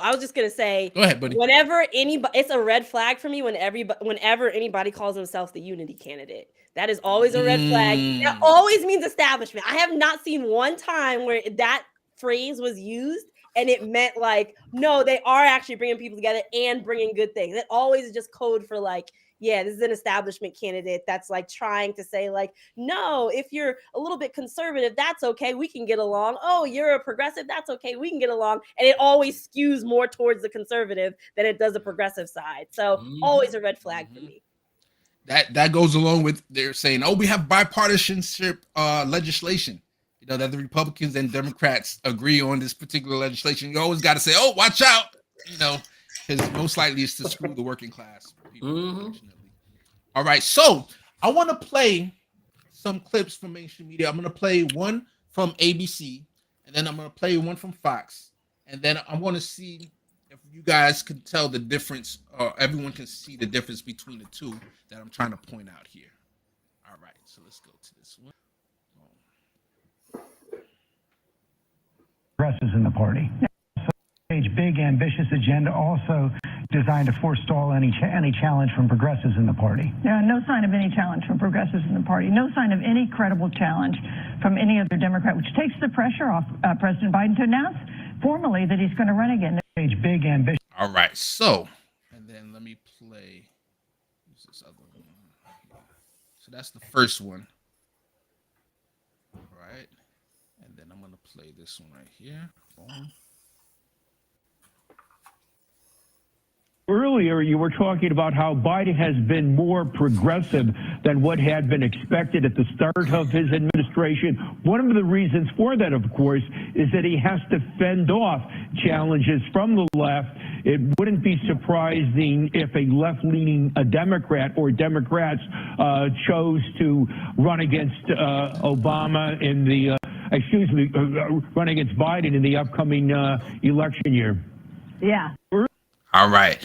I was just gonna say. Go ahead, buddy. Whenever anybody, it's a red flag for me. Whenever anybody calls himself the unity candidate, that is always a red flag. That always means establishment. I have not seen one time where that phrase was used and it meant like, no, they are actually bringing people together and bringing good things. It always is just code for like, yeah, this is an establishment candidate that's like trying to say like, no, if you're a little bit conservative, that's okay. We can get along. Oh, you're a progressive. That's okay. We can get along. And it always skews more towards the conservative than it does the progressive side. So always a red flag for me. That goes along with they're saying, oh, we have bipartisanship legislation. You know, that the Republicans and Democrats agree on this particular legislation. You always got to say, oh, watch out, you know, because most likely it's to screw the working class people. All right, so I want to play some clips from mainstream media. I'm going to play one from ABC, and then I'm going to play one from Fox, and then I want to see if you guys can tell the difference, or everyone can see the difference between the two that I'm trying to point out here. All right, so let's go to this one. Progressives in the party. Big, ambitious agenda also designed to forestall any challenge from progressives in the party. No sign of any challenge from progressives in the party. No sign of any credible challenge from any other Democrat, which takes the pressure off President Biden to announce formally that he's going to run again. Big, ambitious. All right, so, and then let me play. Who's this other one? So that's the first one. All right, and then I'm going to play this one right here. Boom. Earlier, you were talking about how Biden has been more progressive than what had been expected at the start of his administration. One of the reasons for that, of course, is that he has to fend off challenges from the left. It wouldn't be surprising if a left-leaning Democrat or Democrats chose to run against Obama in the, run against Biden in the upcoming election year. Yeah. All right.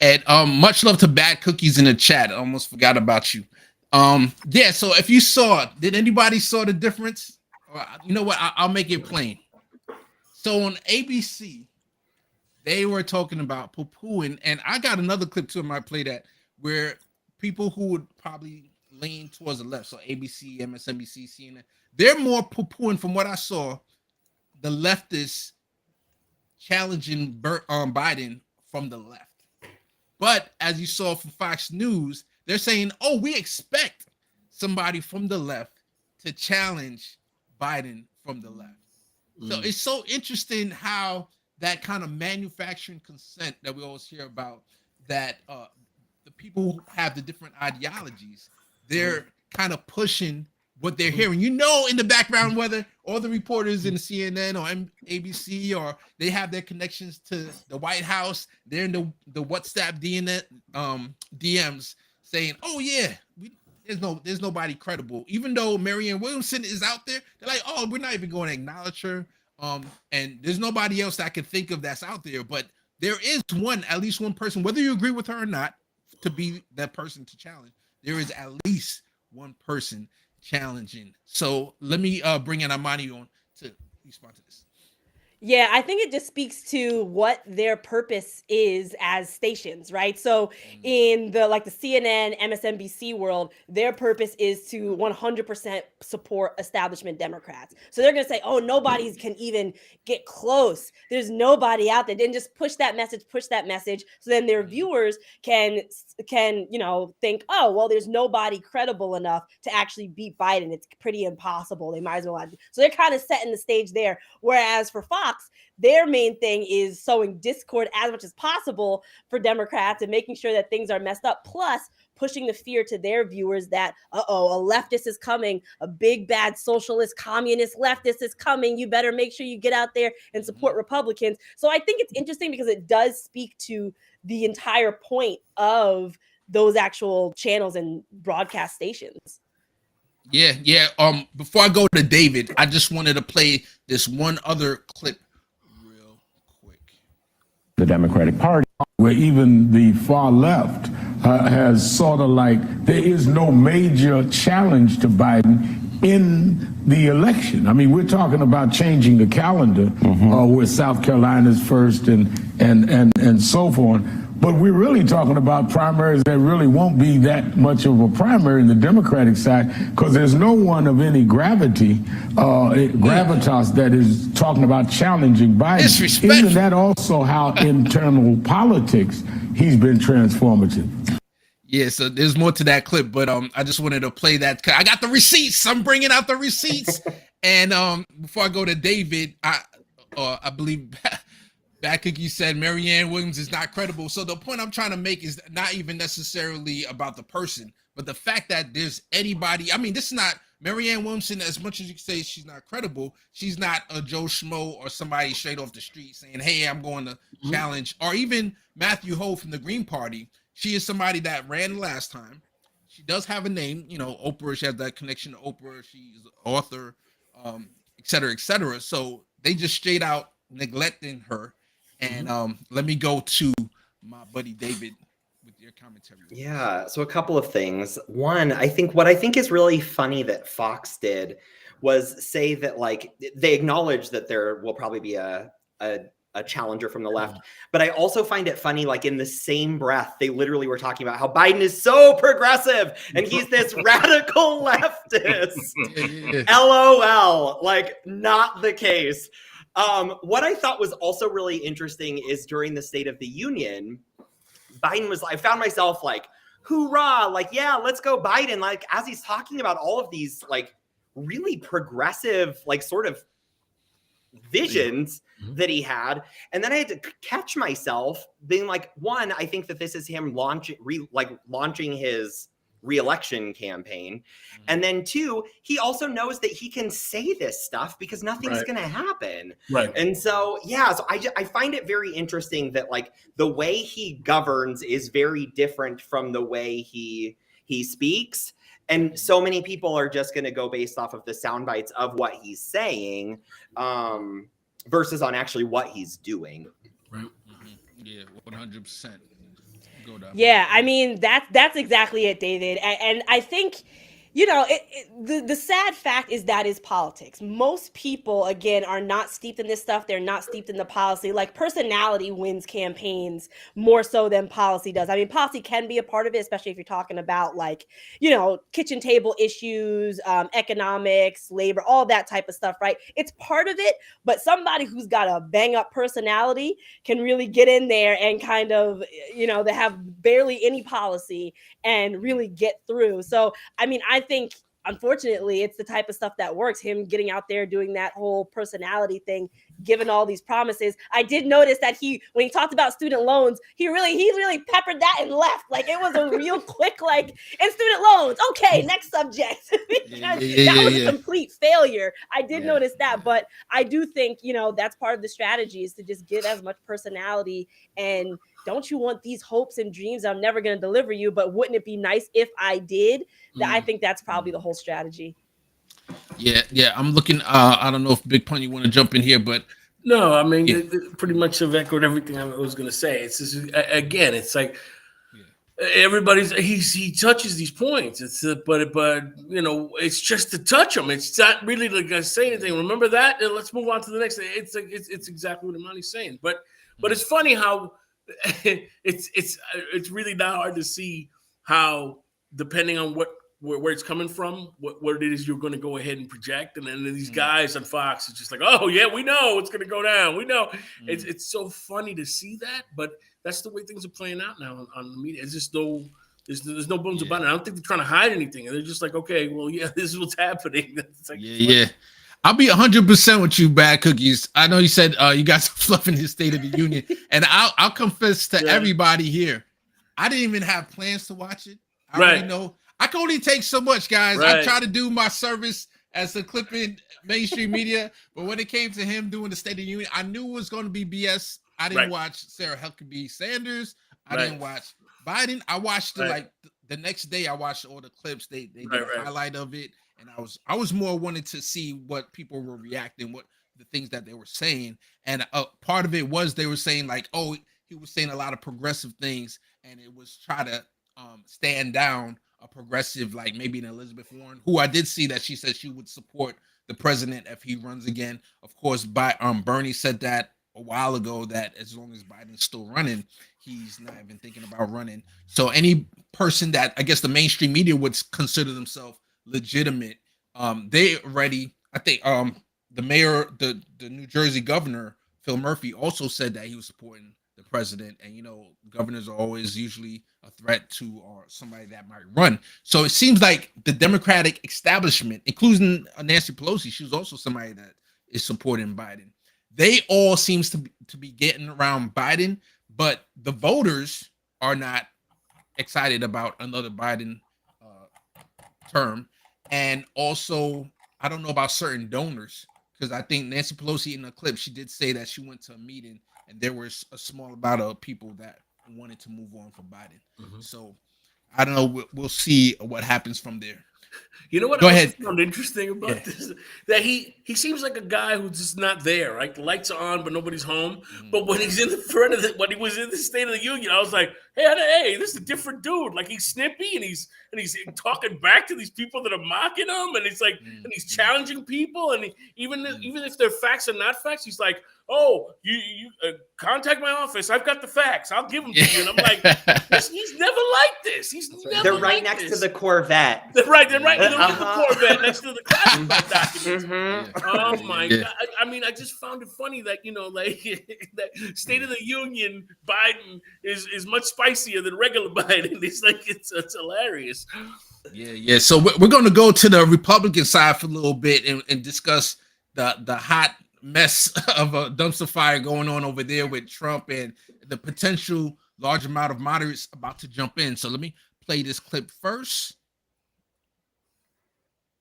And much love to Bad Cookies in the chat. I almost forgot about you. Yeah, so if you saw, did anybody saw the difference? You know what? I'll make it plain. So on ABC, they were talking about poo-pooing, and I got another clip too. I might play that, where people who would probably lean towards the left, so ABC, MSNBC, CNN, they're more poo-pooing from what I saw, the leftists challenging Biden from the left. But as you saw from Fox News, they're saying, oh, we expect somebody from the left to challenge Biden from the left. So it's so interesting how that kind of manufacturing consent that we always hear about, that the people who have the different ideologies, they're kind of pushing what they're hearing. You know, in the background, whether all the reporters in CNN or ABC, or they have their connections to the White House, they're in the WhatsApp DMs saying, oh yeah, there's nobody credible. Even though Marianne Williamson is out there, they're like, oh, we're not even going to acknowledge her. And there's nobody else I can think of that's out there. But there is at least one person, whether you agree with her or not, to be that person to challenge. There is at least one person challenging. So let me bring in Amani on to respond to this. Yeah, I think it just speaks to what their purpose is as stations, right? So in the CNN, MSNBC world, their purpose is to 100% support establishment Democrats. So they're going to say, oh, nobody can even get close. There's nobody out there. Then just push that message. So then their viewers can think, oh, well, there's nobody credible enough to actually beat Biden. It's pretty impossible. They might as well. So they're kind of setting the stage there. Whereas for Fox, their main thing is sowing discord as much as possible for Democrats and making sure that things are messed up, plus pushing the fear to their viewers that, a leftist is coming, a big, bad socialist, communist leftist is coming. You better make sure you get out there and support Republicans. So I think it's interesting because it does speak to the entire point of those actual channels and broadcast stations. Yeah. Before I go to David, I just wanted to play this one other clip real quick. the Democratic Party. Where even the far left has sort of like, there is no major challenge to Biden in the election. I mean, we're talking about changing the calendar with South Carolina's first and so forth. But we're really talking about primaries that really won't be that much of a primary in the Democratic side, because there's no one of any gravitas that is talking about challenging Biden. Isn't that also how internal politics he's been transformative? Yeah, so there's more to that clip, but I just wanted to play that. I got the receipts. I'm bringing out the receipts. And before I go to David, I believe Bad Cookie said Marianne Williams is not credible. So the point I'm trying to make is not even necessarily about the person, but the fact that there's anybody. I mean, this is not Marianne Williamson. As much as you can say she's not credible, she's not a Joe Schmo or somebody straight off the street saying, "Hey, I'm going to challenge." Or even Matthew Hoh from the Green Party. She is somebody that ran last time. She does have a name, you know, Oprah. She has that connection to Oprah. She's an author, et cetera, et cetera. So they just straight out neglecting her. And let me go to my buddy David with your commentary. Yeah, so a couple of things. One, I think what I think is really funny that Fox did was say that, like, they acknowledge that there will probably be a challenger from the left, but I also find it funny, like, in the same breath, they literally were talking about how Biden is so progressive and he's this radical leftist. LOL, like, not the case. What I thought was also really interesting is during the State of the Union, Biden was, I found myself like, hoorah, like, yeah, let's go Biden. Like, as he's talking about all of these, like, really progressive, like, sort of visions that he had. And then I had to catch myself being like, one, I think that this is him launching his re-election campaign. And then two, he also knows that he can say this stuff because nothing's going to happen. Right. And so, yeah, so I find it very interesting that, like, the way he governs is very different from the way he speaks. And so many people are just going to go based off of the sound bites of what he's saying versus on actually what he's doing. Right. Yeah, 100%. Yeah, I mean, that's exactly it, David. And I think, you know, the sad fact is that is politics. Most people, again, are not steeped in this stuff. They're not steeped in the policy. Like, personality wins campaigns more so than policy does. I mean, policy can be a part of it, especially if you're talking about, like, you know, kitchen table issues, economics, labor, all that type of stuff, right? It's part of it, but somebody who's got a bang up personality can really get in there and kind of, you know, they have barely any policy and really get through. So, I mean, I think, unfortunately, it's the type of stuff that works. Him getting out there, doing that whole personality thing, giving all these promises. I did notice that when he talked about student loans, he really peppered that and left. Like, it was a real quick, like, and student loans. Okay, next subject. That was a complete failure. I did notice that, but I do think, you know, that's part of the strategy, is to just give as much personality. And don't you want these hopes and dreams I'm never going to deliver you, but wouldn't it be nice if I did? I think that's probably the whole strategy. Yeah. I'm looking. I don't know if Big Pun, you want to jump in here, but no, I mean, pretty much have echoed everything I was going to say. It's just, again, it's like he touches these points. It's but you know, it's just to touch them. It's not really like I say anything. Remember that, and let's move on to the next thing. It's like it's exactly what Imani's saying. But it's funny how it's really not hard to see how, depending on where it's coming from, what it is you're going to go ahead and project. And then these guys on Fox, it's just like, oh yeah, we know it's going to go down. We know. It's so funny to see that, but that's the way things are playing out now on the media. It's just there's no bones about it. I don't think they're trying to hide anything. They're just like, okay, well, yeah, this is what's happening. It's like, yeah. I'll be 100% with you, Bad Cookies. I know you said you guys are fluffing his State of the Union, and I'll confess to everybody here, I didn't even have plans to watch it. I already know. I can only take so much, guys. I try to do my service as a clipping mainstream media, but when it came to him doing the State of the Union, I knew it was going to be BS. I didn't watch Sarah Huckabee Sanders. I didn't watch Biden. I watched like the next day. I watched all the clips. They did a highlight of it, and I was more wanted to see what people were reacting, what the things that they were saying. And part of it was they were saying like, oh, he was saying a lot of progressive things, and it was try to stand down a progressive like maybe an Elizabeth Warren, who I did see that she said she would support the president if he runs again. Of course, Bernie said that a while ago that as long as Biden's still running, he's not even thinking about running. So any person that I guess the mainstream media would consider themselves legitimate, they already, I think the mayor, the New Jersey governor, Phil Murphy, also said that he was supporting the president. And, you know, governors are always usually a threat to or somebody that might run. So it seems like the Democratic establishment, including Nancy Pelosi, she was also somebody that is supporting Biden. They all seems to be getting around Biden, but the voters are not excited about another Biden term. And also, I don't know about certain donors, because I think Nancy Pelosi in the clip, she did say that she went to a meeting and there was a small amount of people that wanted to move on from Biden. So I don't know. We'll see what happens from there. You know what Go I ahead. found interesting about this? That he seems like a guy who's just not there, right? The lights are on, but nobody's home. But when he's in the front of when he was in the State of the Union, I was like, hey, this is a different dude. Like he's snippy and he's talking back to these people that are mocking him, and it's like, and he's challenging people, and even if they're facts or not facts, he's like, oh, you contact my office. I've got the facts. I'll give them to you. And I'm like, he's never like this. He's never. They're right like next this. to the Corvette. They're right in the Corvette next to the classified documents. Oh my God! I mean, I just found it funny that like that State of the Union Biden is much spicier than regular Biden. It's like it's hilarious. Yeah. So we're going to go to the Republican side for a little bit and discuss the hot mess of a dumpster fire going on over there with Trump and the potential large amount of moderates about to jump in. So let me play this clip first.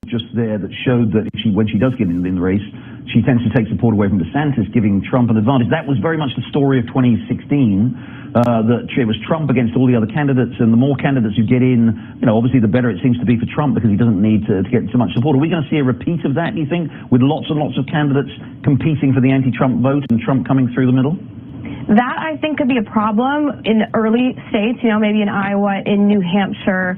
Just there that showed that when she does get in the race, she tends to take support away from DeSantis, giving Trump an advantage. That was very much the story of 2016, that it was Trump against all the other candidates, and the more candidates who get in, obviously the better it seems to be for Trump because he doesn't need to get so much support. Are we going to see a repeat of that, do you think, with lots and lots of candidates competing for the anti-Trump vote and Trump coming through the middle? That, I think, could be a problem in the early states, maybe in Iowa, in New Hampshire.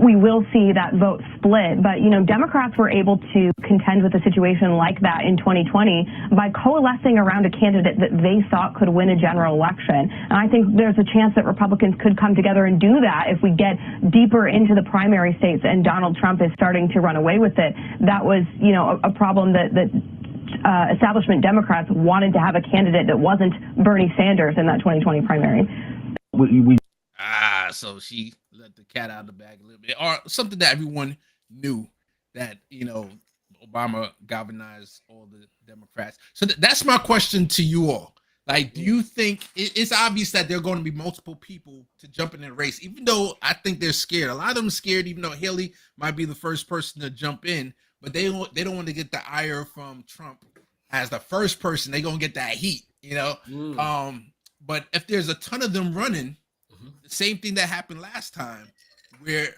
We will see that vote split. But, Democrats were able to contend with a situation like that in 2020 by coalescing around a candidate that they thought could win a general election. And I think there's a chance that Republicans could come together and do that if we get deeper into the primary states and Donald Trump is starting to run away with it. That was, a problem that establishment Democrats wanted to have a candidate that wasn't Bernie Sanders in that 2020 primary. So she let the cat out of the bag a little bit, or something that everyone knew that, Obama galvanized all the Democrats. So that's my question to you all. Like, do you think it's obvious that there are going to be multiple people to jump in the race, even though I think they're scared? A lot of them are scared, even though Haley might be the first person to jump in. But they don't want to get the ire from Trump as the first person. They're going to get that heat, But if there's a ton of them running, the same thing that happened last time, where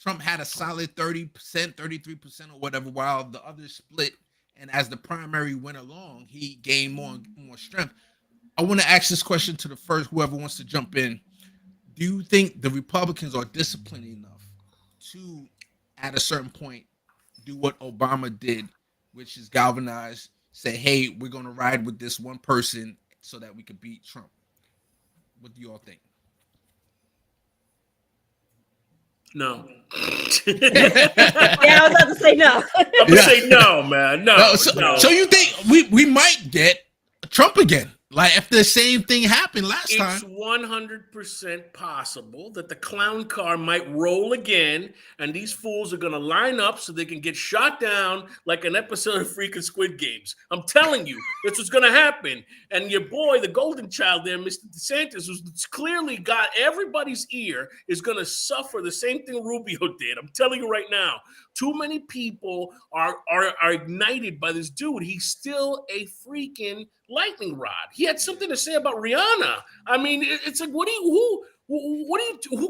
Trump had a solid 30%, 33% or whatever, while the others split. And as the primary went along, he gained more strength. I want to ask this question to the first, whoever wants to jump in. Do you think the Republicans are disciplined enough to, at a certain point, do what Obama did, which is galvanize, say, hey, we're going to ride with this one person so that we could beat Trump? What do you all think? No. I was about to say no. I'm going to say no, man. No. So you think we might get Trump again? Like if the same thing happened last time? It's 100% possible that the clown car might roll again, and these fools are going to line up so they can get shot down like an episode of freaking Squid Games. I'm telling you, that's what's going to happen. And your boy, the golden child there, Mr. DeSantis, who's clearly got everybody's ear, is going to suffer the same thing Rubio did. I'm telling you right now. Too many people are ignited by this dude. He's still a freaking lightning rod. He had something to say about Rihanna. I mean, it's like, who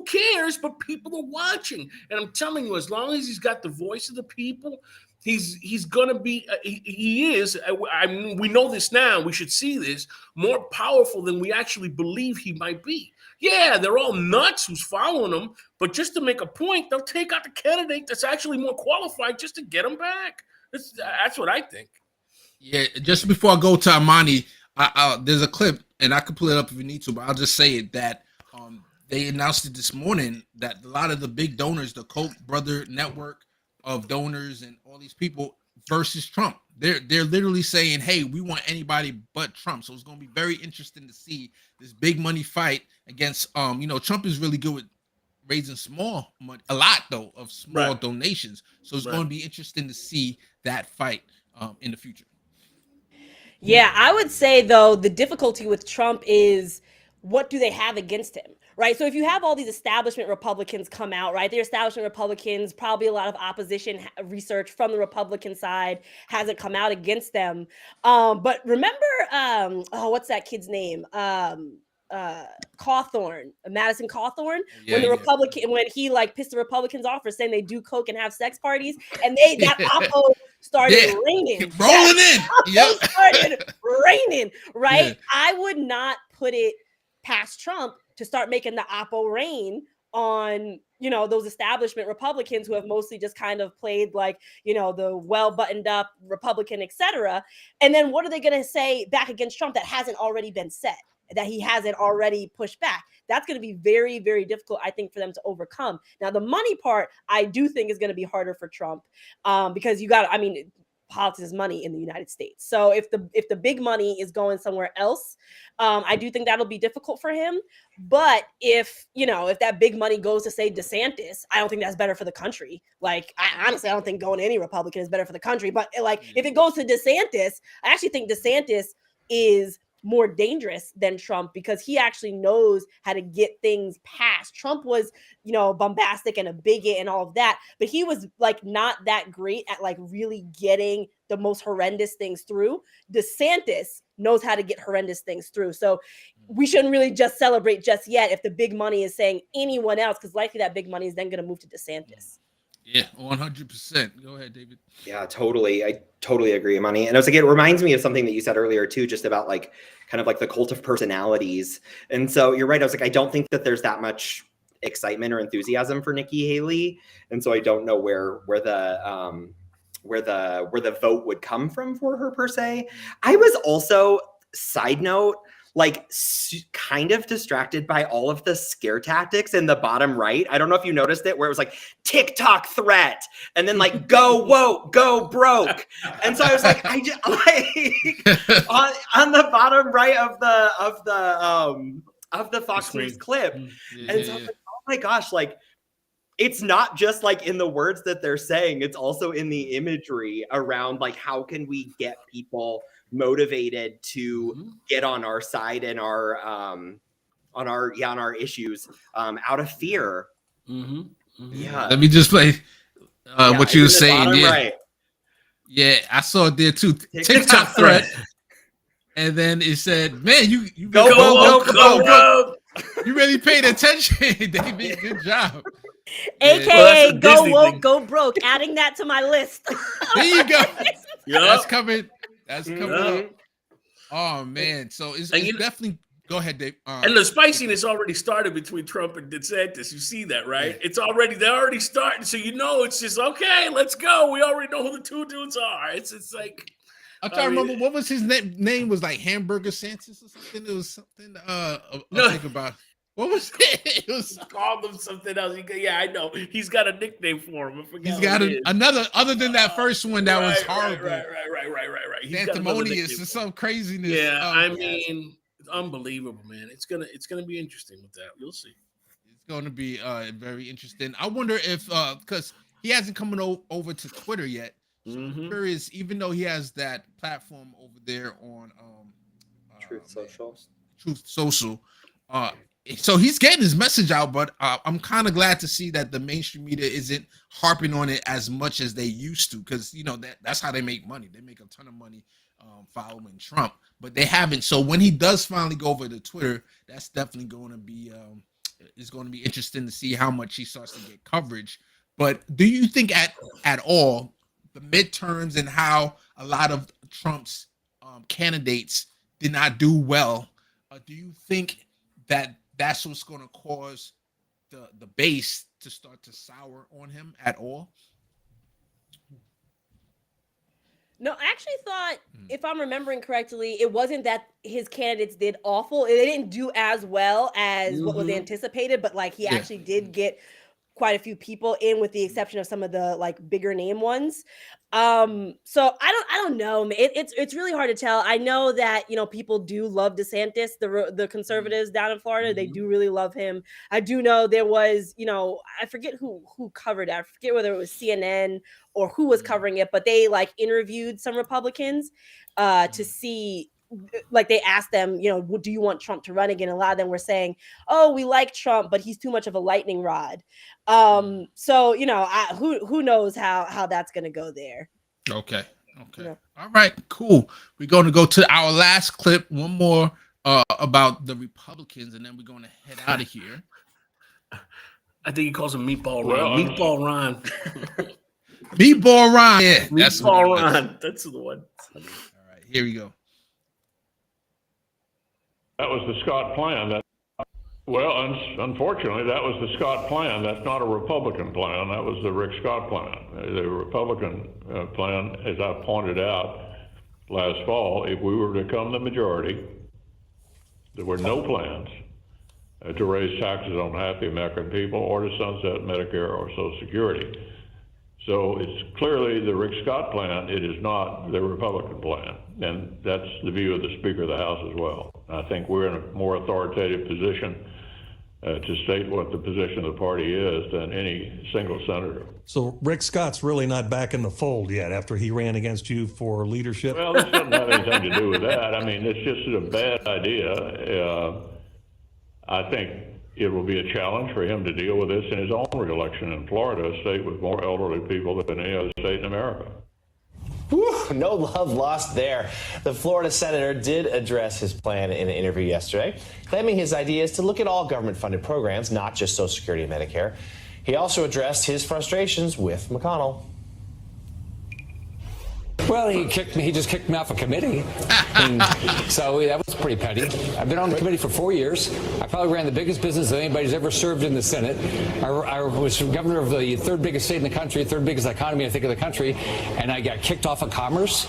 cares? But people are watching. And I'm telling you, as long as he's got the voice of the people, he's gonna be he is. I mean, we know this now. We should see this more powerful than we actually believe he might be. Yeah, they're all nuts who's following him, but just to make a point, they'll take out the candidate that's actually more qualified just to get him back. That's what I think. Yeah, just before I go to Armani, there's a clip, and I can pull it up if you need to, but I'll just say it that they announced it this morning that a lot of the big donors, the Koch brother network of donors and all these people versus Trump, they're literally saying, hey, we want anybody but Trump. So it's going to be very interesting to see this big money fight against, Trump is really good with raising small money, a lot though of small donations. So it's going to be interesting to see that fight in the future. Yeah, I would say though the difficulty with Trump is what do they have against him, right? So if you have all these establishment Republicans come out, right? They're establishment Republicans, probably a lot of opposition research from the Republican side hasn't come out against them. But remember, what's that kid's name? Cawthorn, Madison Cawthorn, when he like pissed the Republicans off for saying they do coke and have sex parties, and that oppo started raining. Rolling in. Yep. Started raining, right? Yeah. I would not put it past Trump to start making the oppo rain on, those establishment Republicans who have mostly just kind of played like, the well buttoned up Republican, etc. And then what are they going to say back against Trump that hasn't already been said, that he hasn't already pushed back? That's going to be very, very difficult, I think, for them to overcome. Now, the money part, I do think is going to be harder for Trump because politics is money in the United States. So if the big money is going somewhere else, I do think that'll be difficult for him. But if that big money goes to, say, DeSantis, I don't think that's better for the country. Like, I don't think going to any Republican is better for the country. But if it goes to DeSantis, I actually think DeSantis is more dangerous than Trump because he actually knows how to get things passed. Trump was, bombastic and a bigot and all of that, but he was like not that great at like really getting the most horrendous things through. DeSantis knows how to get horrendous things through. So we shouldn't really just celebrate just yet if the big money is saying anyone else, because likely that big money is then going to move to DeSantis. Yeah, 100%. Go ahead, David. Yeah, totally. I totally agree, Imani. And I was like, it reminds me of something that you said earlier too, just about like kind of like the cult of personalities. And so you're right. I was like, I don't think that there's that much excitement or enthusiasm for Nikki Haley, and so I don't know where the vote would come from for her per se. I was also, side note, like kind of distracted by all of the scare tactics in the bottom right. I don't know if you noticed it, where it was like TikTok threat and then like go woke, go broke. And so I was like, I just like on the bottom right of the Fox News clip. And so I was like, oh my gosh, like it's not just like in the words that they're saying, it's also in the imagery around like how can we get people motivated to get on our side and on our issues out of fear. Yeah. Let me just play what you were saying. Yeah. Right. Yeah, I saw it there too. TikTok threat. And then it said, man, you go. You really paid attention, David. Good job. AKA go woke, go broke. Adding that to my list. There you go. That's coming. That's coming up. Oh man, so it's definitely. Go ahead, Dave. And the spiciness already started between Trump and DeSantis. You see that, right? Yeah. They're already starting. So it's just okay. Let's go. We already know who the two dudes are. It's like I'm trying to remember what was his name. Name was like Hamburger Santis or something. It was something. Think about. What was it? It was called him something else. I know. He's got a nickname for him. I forget. He's got another other than that first one that was horrible. Right. Sanctimonious or some craziness. Yeah, I mean, it's unbelievable, man. It's gonna be interesting with that. You'll see. It's gonna be very interesting. I wonder if because he hasn't come over to Twitter yet. So I'm curious, even though he has that platform over there on Truth Social. So he's getting his message out, but I'm kind of glad to see that the mainstream media isn't harping on it as much as they used to, because that's how they make money. They make a ton of money following Trump, but they haven't. So when he does finally go over to Twitter, that's definitely going to be it's going to be interesting to see how much he starts to get coverage. But do you think at all the midterms and how a lot of Trump's candidates did not do well, do you think that that's what's going to cause the base to start to sour on him at all? No, I actually thought, if I'm remembering correctly, it wasn't that his candidates did awful. They didn't do as well as what was anticipated, but like he actually did get quite a few people in, with the exception of some of the like bigger name ones. So I don't know, man. It's really hard to tell. I know that, you know, people do love DeSantis, the conservatives down in Florida. They do really love him. I do know there was, you know, I forget who covered it. I forget whether it was CNN or who was covering it, but they like interviewed some Republicans to see, like they asked them, you know, do you want Trump to run again? A lot of them were saying, oh, we like Trump, but he's too much of a lightning rod. So, you know, who knows how that's going to go there. Okay. Yeah. All right, cool. We're going to go to our last clip, one more about the Republicans, and then we're going to head out of here. I think he calls him Meatball Ron. Meatball Ron. Meatball Ron. Yeah, that's Meatball Ron. That's the one. All right, here we go. That was the Scott plan. Unfortunately, that was the Scott plan. That's not a Republican plan. That was the Rick Scott plan. The Republican plan, as I pointed out last fall, if we were to become the majority, there were no plans to raise taxes on half the American people or to sunset Medicare or Social Security. So it's clearly the Rick Scott plan. It is not the Republican plan. And that's the view of the Speaker of the House as well. I think we're in a more authoritative position to state what the position of the party is than any single senator. So Rick Scott's really not back in the fold yet after he ran against you for leadership? Well, this doesn't have anything to do with that. I mean, it's just a bad idea. I think it will be a challenge for him to deal with this in his own reelection in Florida, a state with more elderly people than any other state in America. Whew, no love lost there. The Florida senator did address his plan in an interview yesterday, claiming his idea is to look at all government-funded programs, not just Social Security and Medicare. He also addressed his frustrations with McConnell. Well, he just kicked me off a committee. And so that was pretty petty. I've been on the committee for 4 years. I probably ran the biggest business that anybody's ever served in the Senate. I was governor of the third biggest state in the country, third biggest economy, I think, of the country, and I got kicked off of Commerce.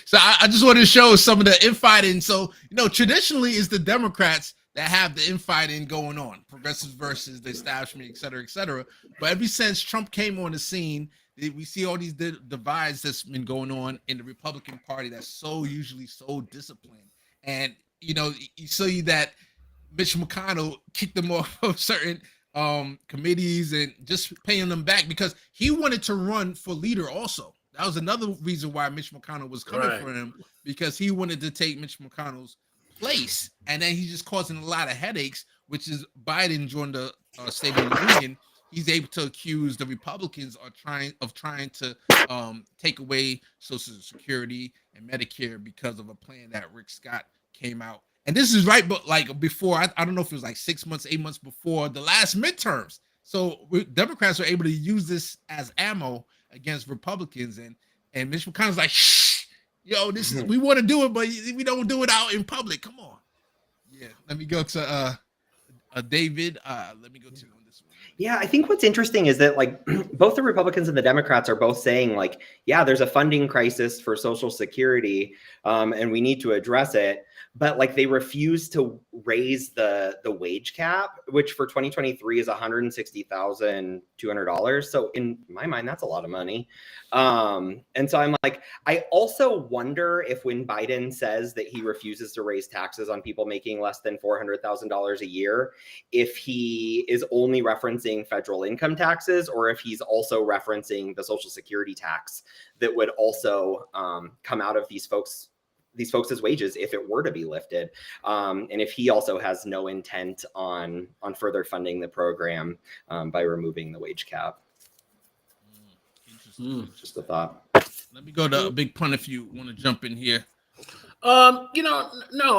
So I just wanted to show some of the infighting. So, you know, traditionally it's the Democrats that have the infighting going on, progressives versus the establishment, et cetera, et cetera. But ever since Trump came on the scene, we see all these divides that's been going on in the Republican Party that's usually so disciplined. And, you know, you see that Mitch McConnell kicked them off of certain committees and just paying them back because he wanted to run for leader also. That was another reason why Mitch McConnell was coming for him, because he wanted to take Mitch McConnell's place. And then he's just causing a lot of headaches, which is Biden during the State of the Union. He's able to accuse the Republicans of trying to take away Social Security and Medicare because of a plan that Rick Scott came out. And this is right, but like before, I don't know if it was like 6 months, 8 months before the last midterms. So Democrats are able to use this as ammo against Republicans, and Mitch McConnell's like, shh, yo, this is, we want to do it, but we don't do it out in public. Come on. Yeah, let me go to David. Let me go to. Yeah, I think what's interesting is that like both the Republicans and the Democrats are both saying like, yeah, there's a funding crisis for Social Security and we need to address it. But like they refuse to raise the wage cap, which for 2023 is $160,200. So in my mind, that's a lot of money. And so I'm like, I also wonder if when Biden says that he refuses to raise taxes on people making less than $400,000 a year, if he is only referencing federal income taxes or if he's also referencing the Social Security tax that would also come out of these folks' wages if it were to be lifted, and if he also has no intent on further funding the program by removing the wage cap. Just a thought. Let me go to a big pun if you want to jump in here. No.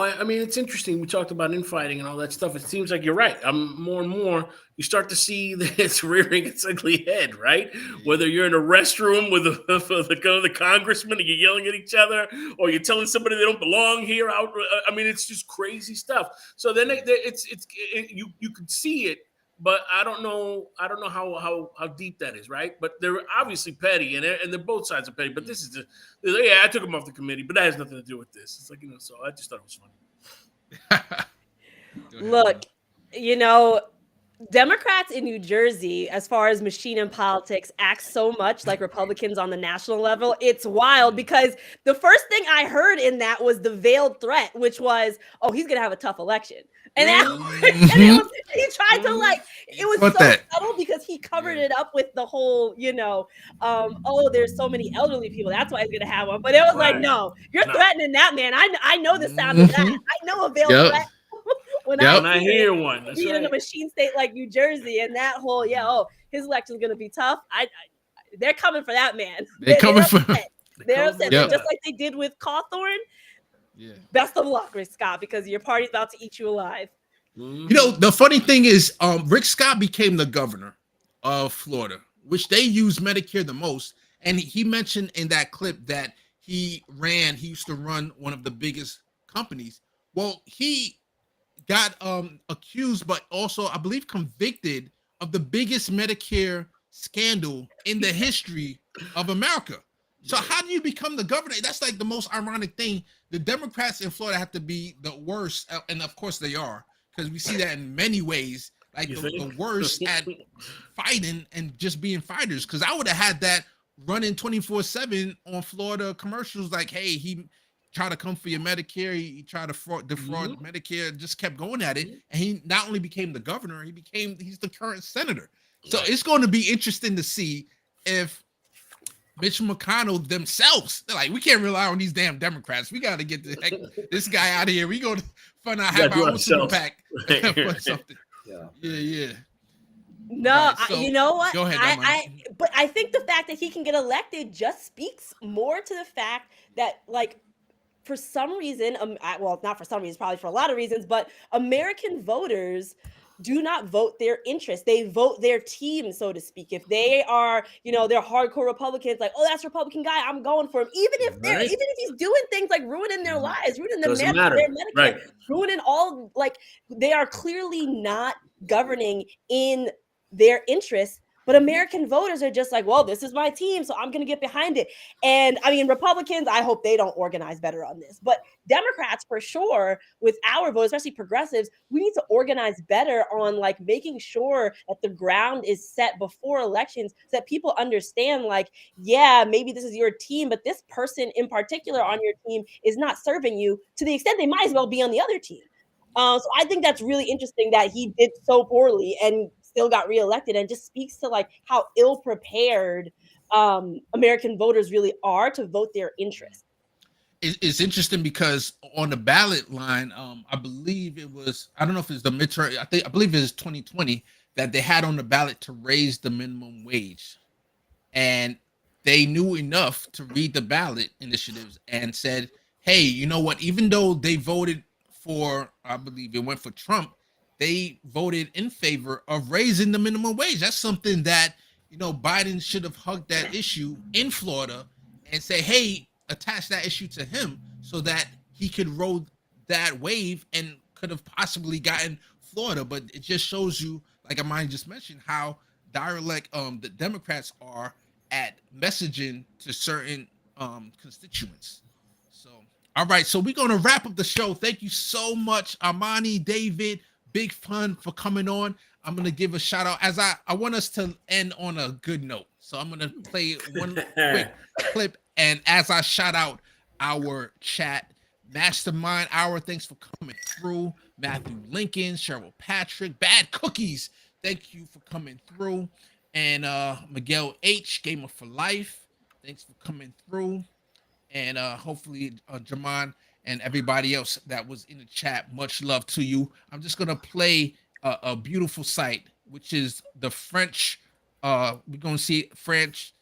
I mean, it's interesting. We talked about infighting and all that stuff. It seems like you're right. More and more, you start to see that it's rearing its ugly head, right? Whether you're in a restroom with the congressman and you're yelling at each other, or you're telling somebody they don't belong here. I mean, it's just crazy stuff. So then you can see it. But I don't know how deep that is, right? But they're obviously petty, and they're both sides are petty. But this is I took them off the committee, but that has nothing to do with this. It's like, so I just thought it was funny. Look, Democrats in New Jersey, as far as machine in politics, act so much like Republicans on the national level. It's wild because the first thing I heard in that was the veiled threat, which was, oh, he's going to have a tough election. And he tried to it was so subtle because he covered it up with the whole, oh, there's so many elderly people. That's why he's going to have one. But it was like, no, you're threatening that man. I know the sound of that. I know a veiled threat. When I hear one, being in a machine state like New Jersey, and that whole his election's gonna be tough. They're coming for that man. They're upset. Just like they did with Cawthorn. Yeah. Best of luck, Rick Scott, because your party's about to eat you alive. The funny thing is, Rick Scott became the governor of Florida, which they use Medicare the most, and he mentioned in that clip that he used to run one of the biggest companies. Well, he got accused, but also I believe convicted of the biggest Medicare scandal in the history of America. So how do you become the governor? That's like the most ironic thing. The Democrats in Florida have to be the worst, and of course they are, because we see that in many ways, like the worst at fighting and just being fighters. Because I would have had that running 24/7 on Florida commercials, like, hey, he tried to come for your Medicare, he tried to defraud Medicare, just kept going at it, and he not only became the governor, he's the current senator. So it's going to be interesting to see if Mitch McConnell themselves, they're like, we can't rely on these damn Democrats. We got to get this guy out of here. We go to find out have our own super PAC. Yeah. No, right, so, you know what? Go ahead. But I think the fact that he can get elected just speaks more to the fact that, for some reason, well, not for some reason, probably for a lot of reasons, but American voters do not vote their interest. They vote their team, so to speak. If they are, they're hardcore Republicans, like, oh, that's Republican guy, I'm going for him. Even if he's doing things like ruining their lives, ruining their Medicare, ruining all, they are clearly not governing in their interests. But American voters are just like, well, this is my team, so I'm going to get behind it. And I mean, Republicans, I hope they don't organize better on this. But Democrats, for sure, with our votes, especially progressives, we need to organize better on making sure that the ground is set before elections so that people understand, maybe this is your team, but this person in particular on your team is not serving you to the extent they might as well be on the other team. So I think that's really interesting that he did so poorly and still got reelected, and just speaks to how ill prepared American voters really are to vote their interest. It's interesting because on the ballot line, I believe it was, I don't know if it's the midterm, I believe it was 2020 that they had on the ballot to raise the minimum wage, and they knew enough to read the ballot initiatives and said, hey, you know what, even though they voted for, I believe it went for Trump, they voted in favor of raising the minimum wage. That's something that, Biden should have hugged that issue in Florida and say, hey, attach that issue to him so that he could roll that wave and could have possibly gotten Florida. But it just shows you, like Amani just mentioned, how direct the Democrats are at messaging to certain constituents. So, all right. So we're going to wrap up the show. Thank you so much, Amani, David, Big Fun, for coming on. I'm going to give a shout out as I want us to end on a good note. So I'm going to play one quick clip. And as I shout out our chat, Mastermind Hour, thanks for coming through. Matthew Lincoln, Cheryl Patrick, Bad Cookies, thank you for coming through. And Miguel H, Gamer for Life, thanks for coming through. And hopefully Jaman and everybody else that was in the chat, much love to you. I'm just gonna play a beautiful sight, which is the French. We're gonna see French.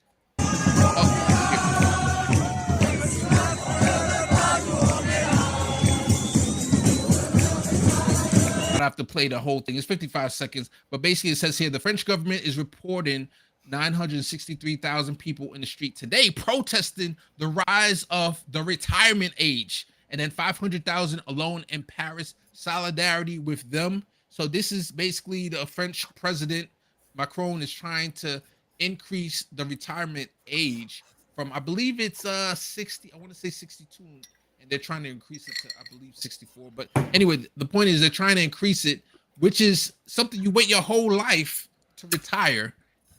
have to play the whole thing. It's 55 seconds, but basically it says here the French government is reporting 963,000 people in the street today protesting the rise of the retirement age, and then 500,000 alone in Paris. Solidarity with them. So this is basically the French president Macron is trying to increase the retirement age from, I believe it's 60, I want to say 62, and they're trying to increase it to, I believe, 64. But anyway, the point is they're trying to increase it, which is something you wait your whole life to retire,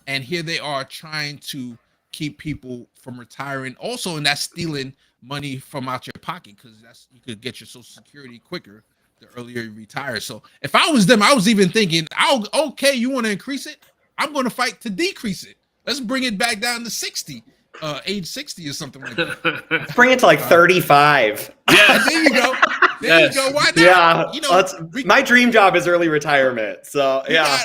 and here they are trying to keep people from retiring. Also, and that's stealing money from out your pocket, because that's, you could get your Social Security quicker the earlier you retire. So if I was them, I was even thinking, okay, you want to increase it? I'm going to fight to decrease it. Let's bring it back down to 60, age 60 or something like that. Let's bring it to like 35. Yeah, there you go. There you go. Why not? Yeah, you know, my dream job is early retirement. So yeah,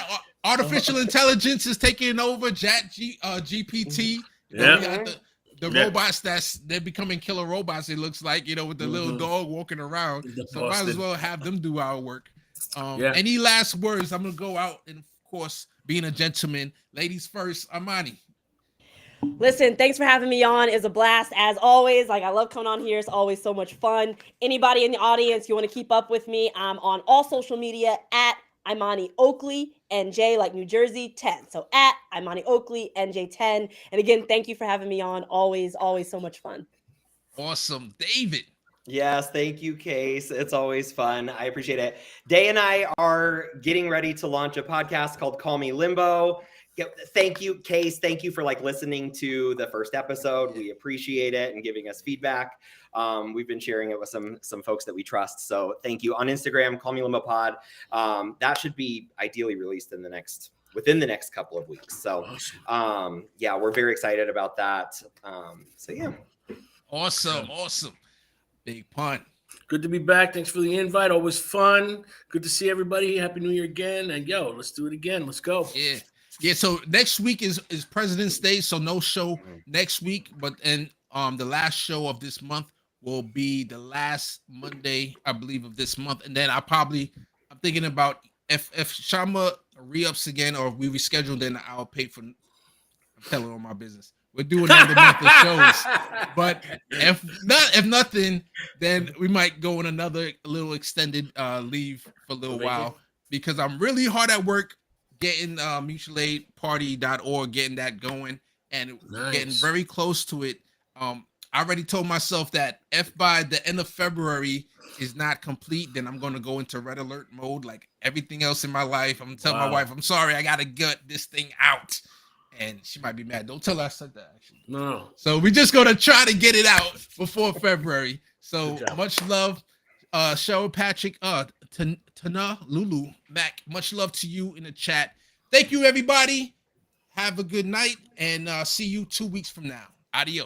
artificial intelligence is taking over. GPT. Yeah. We got the robots they're becoming killer robots. It looks like, you know, with the little dog walking around. So might as well have them do our work. Any last words? I'm gonna go out and, of course, being a gentleman, ladies first. Armani. Listen, thanks for having me on. It's a blast as always. Like, I love coming on here. It's always so much fun. Anybody in the audience, you want to keep up with me? I'm on all social media at Imani Oakley, NJ, like New Jersey, 10. So at Imani Oakley, NJ 10. And again, thank you for having me on. Always so much fun. Awesome. David. Yes, thank you, Case. It's always fun. I appreciate it. Day and I are getting ready to launch a podcast called Call Me Limbo. Thank you, Case. Thank you for listening to the first episode. We appreciate it and giving us feedback. We've been sharing it with some folks that we trust. So thank you. On Instagram, Call Me Limbo Pod. That should be ideally released within the next couple of weeks. So yeah, we're very excited about that. So yeah. Awesome. Big pun. Good to be back. Thanks for the invite. Always fun. Good to see everybody. Happy New Year again. And let's do it again. Let's go. Yeah. So next week is President's Day. So no show next week, but the last show of this month will be the last Monday, I believe, of this month. And then I'm thinking about if Shama re-ups again or if we reschedule, then I'll pay for. I'm telling all my business. We'll do another month of shows. But if nothing, then we might go on another little extended leave for a little while, because I'm really hard at work getting mutualaidparty.org, getting that going and getting very close to it. I already told myself that if by the end of February is not complete, then I'm going to go into red alert mode like everything else in my life. I'm going to tell my wife, I'm sorry, I got to gut this thing out. And she might be mad. Don't tell her I said that, actually. No. So we're just going to try to get it out before February. So much love. Cheryl Patrick, Tana, Lulu, Mac, much love to you in the chat. Thank you, everybody. Have a good night, and see you 2 weeks from now. Adios.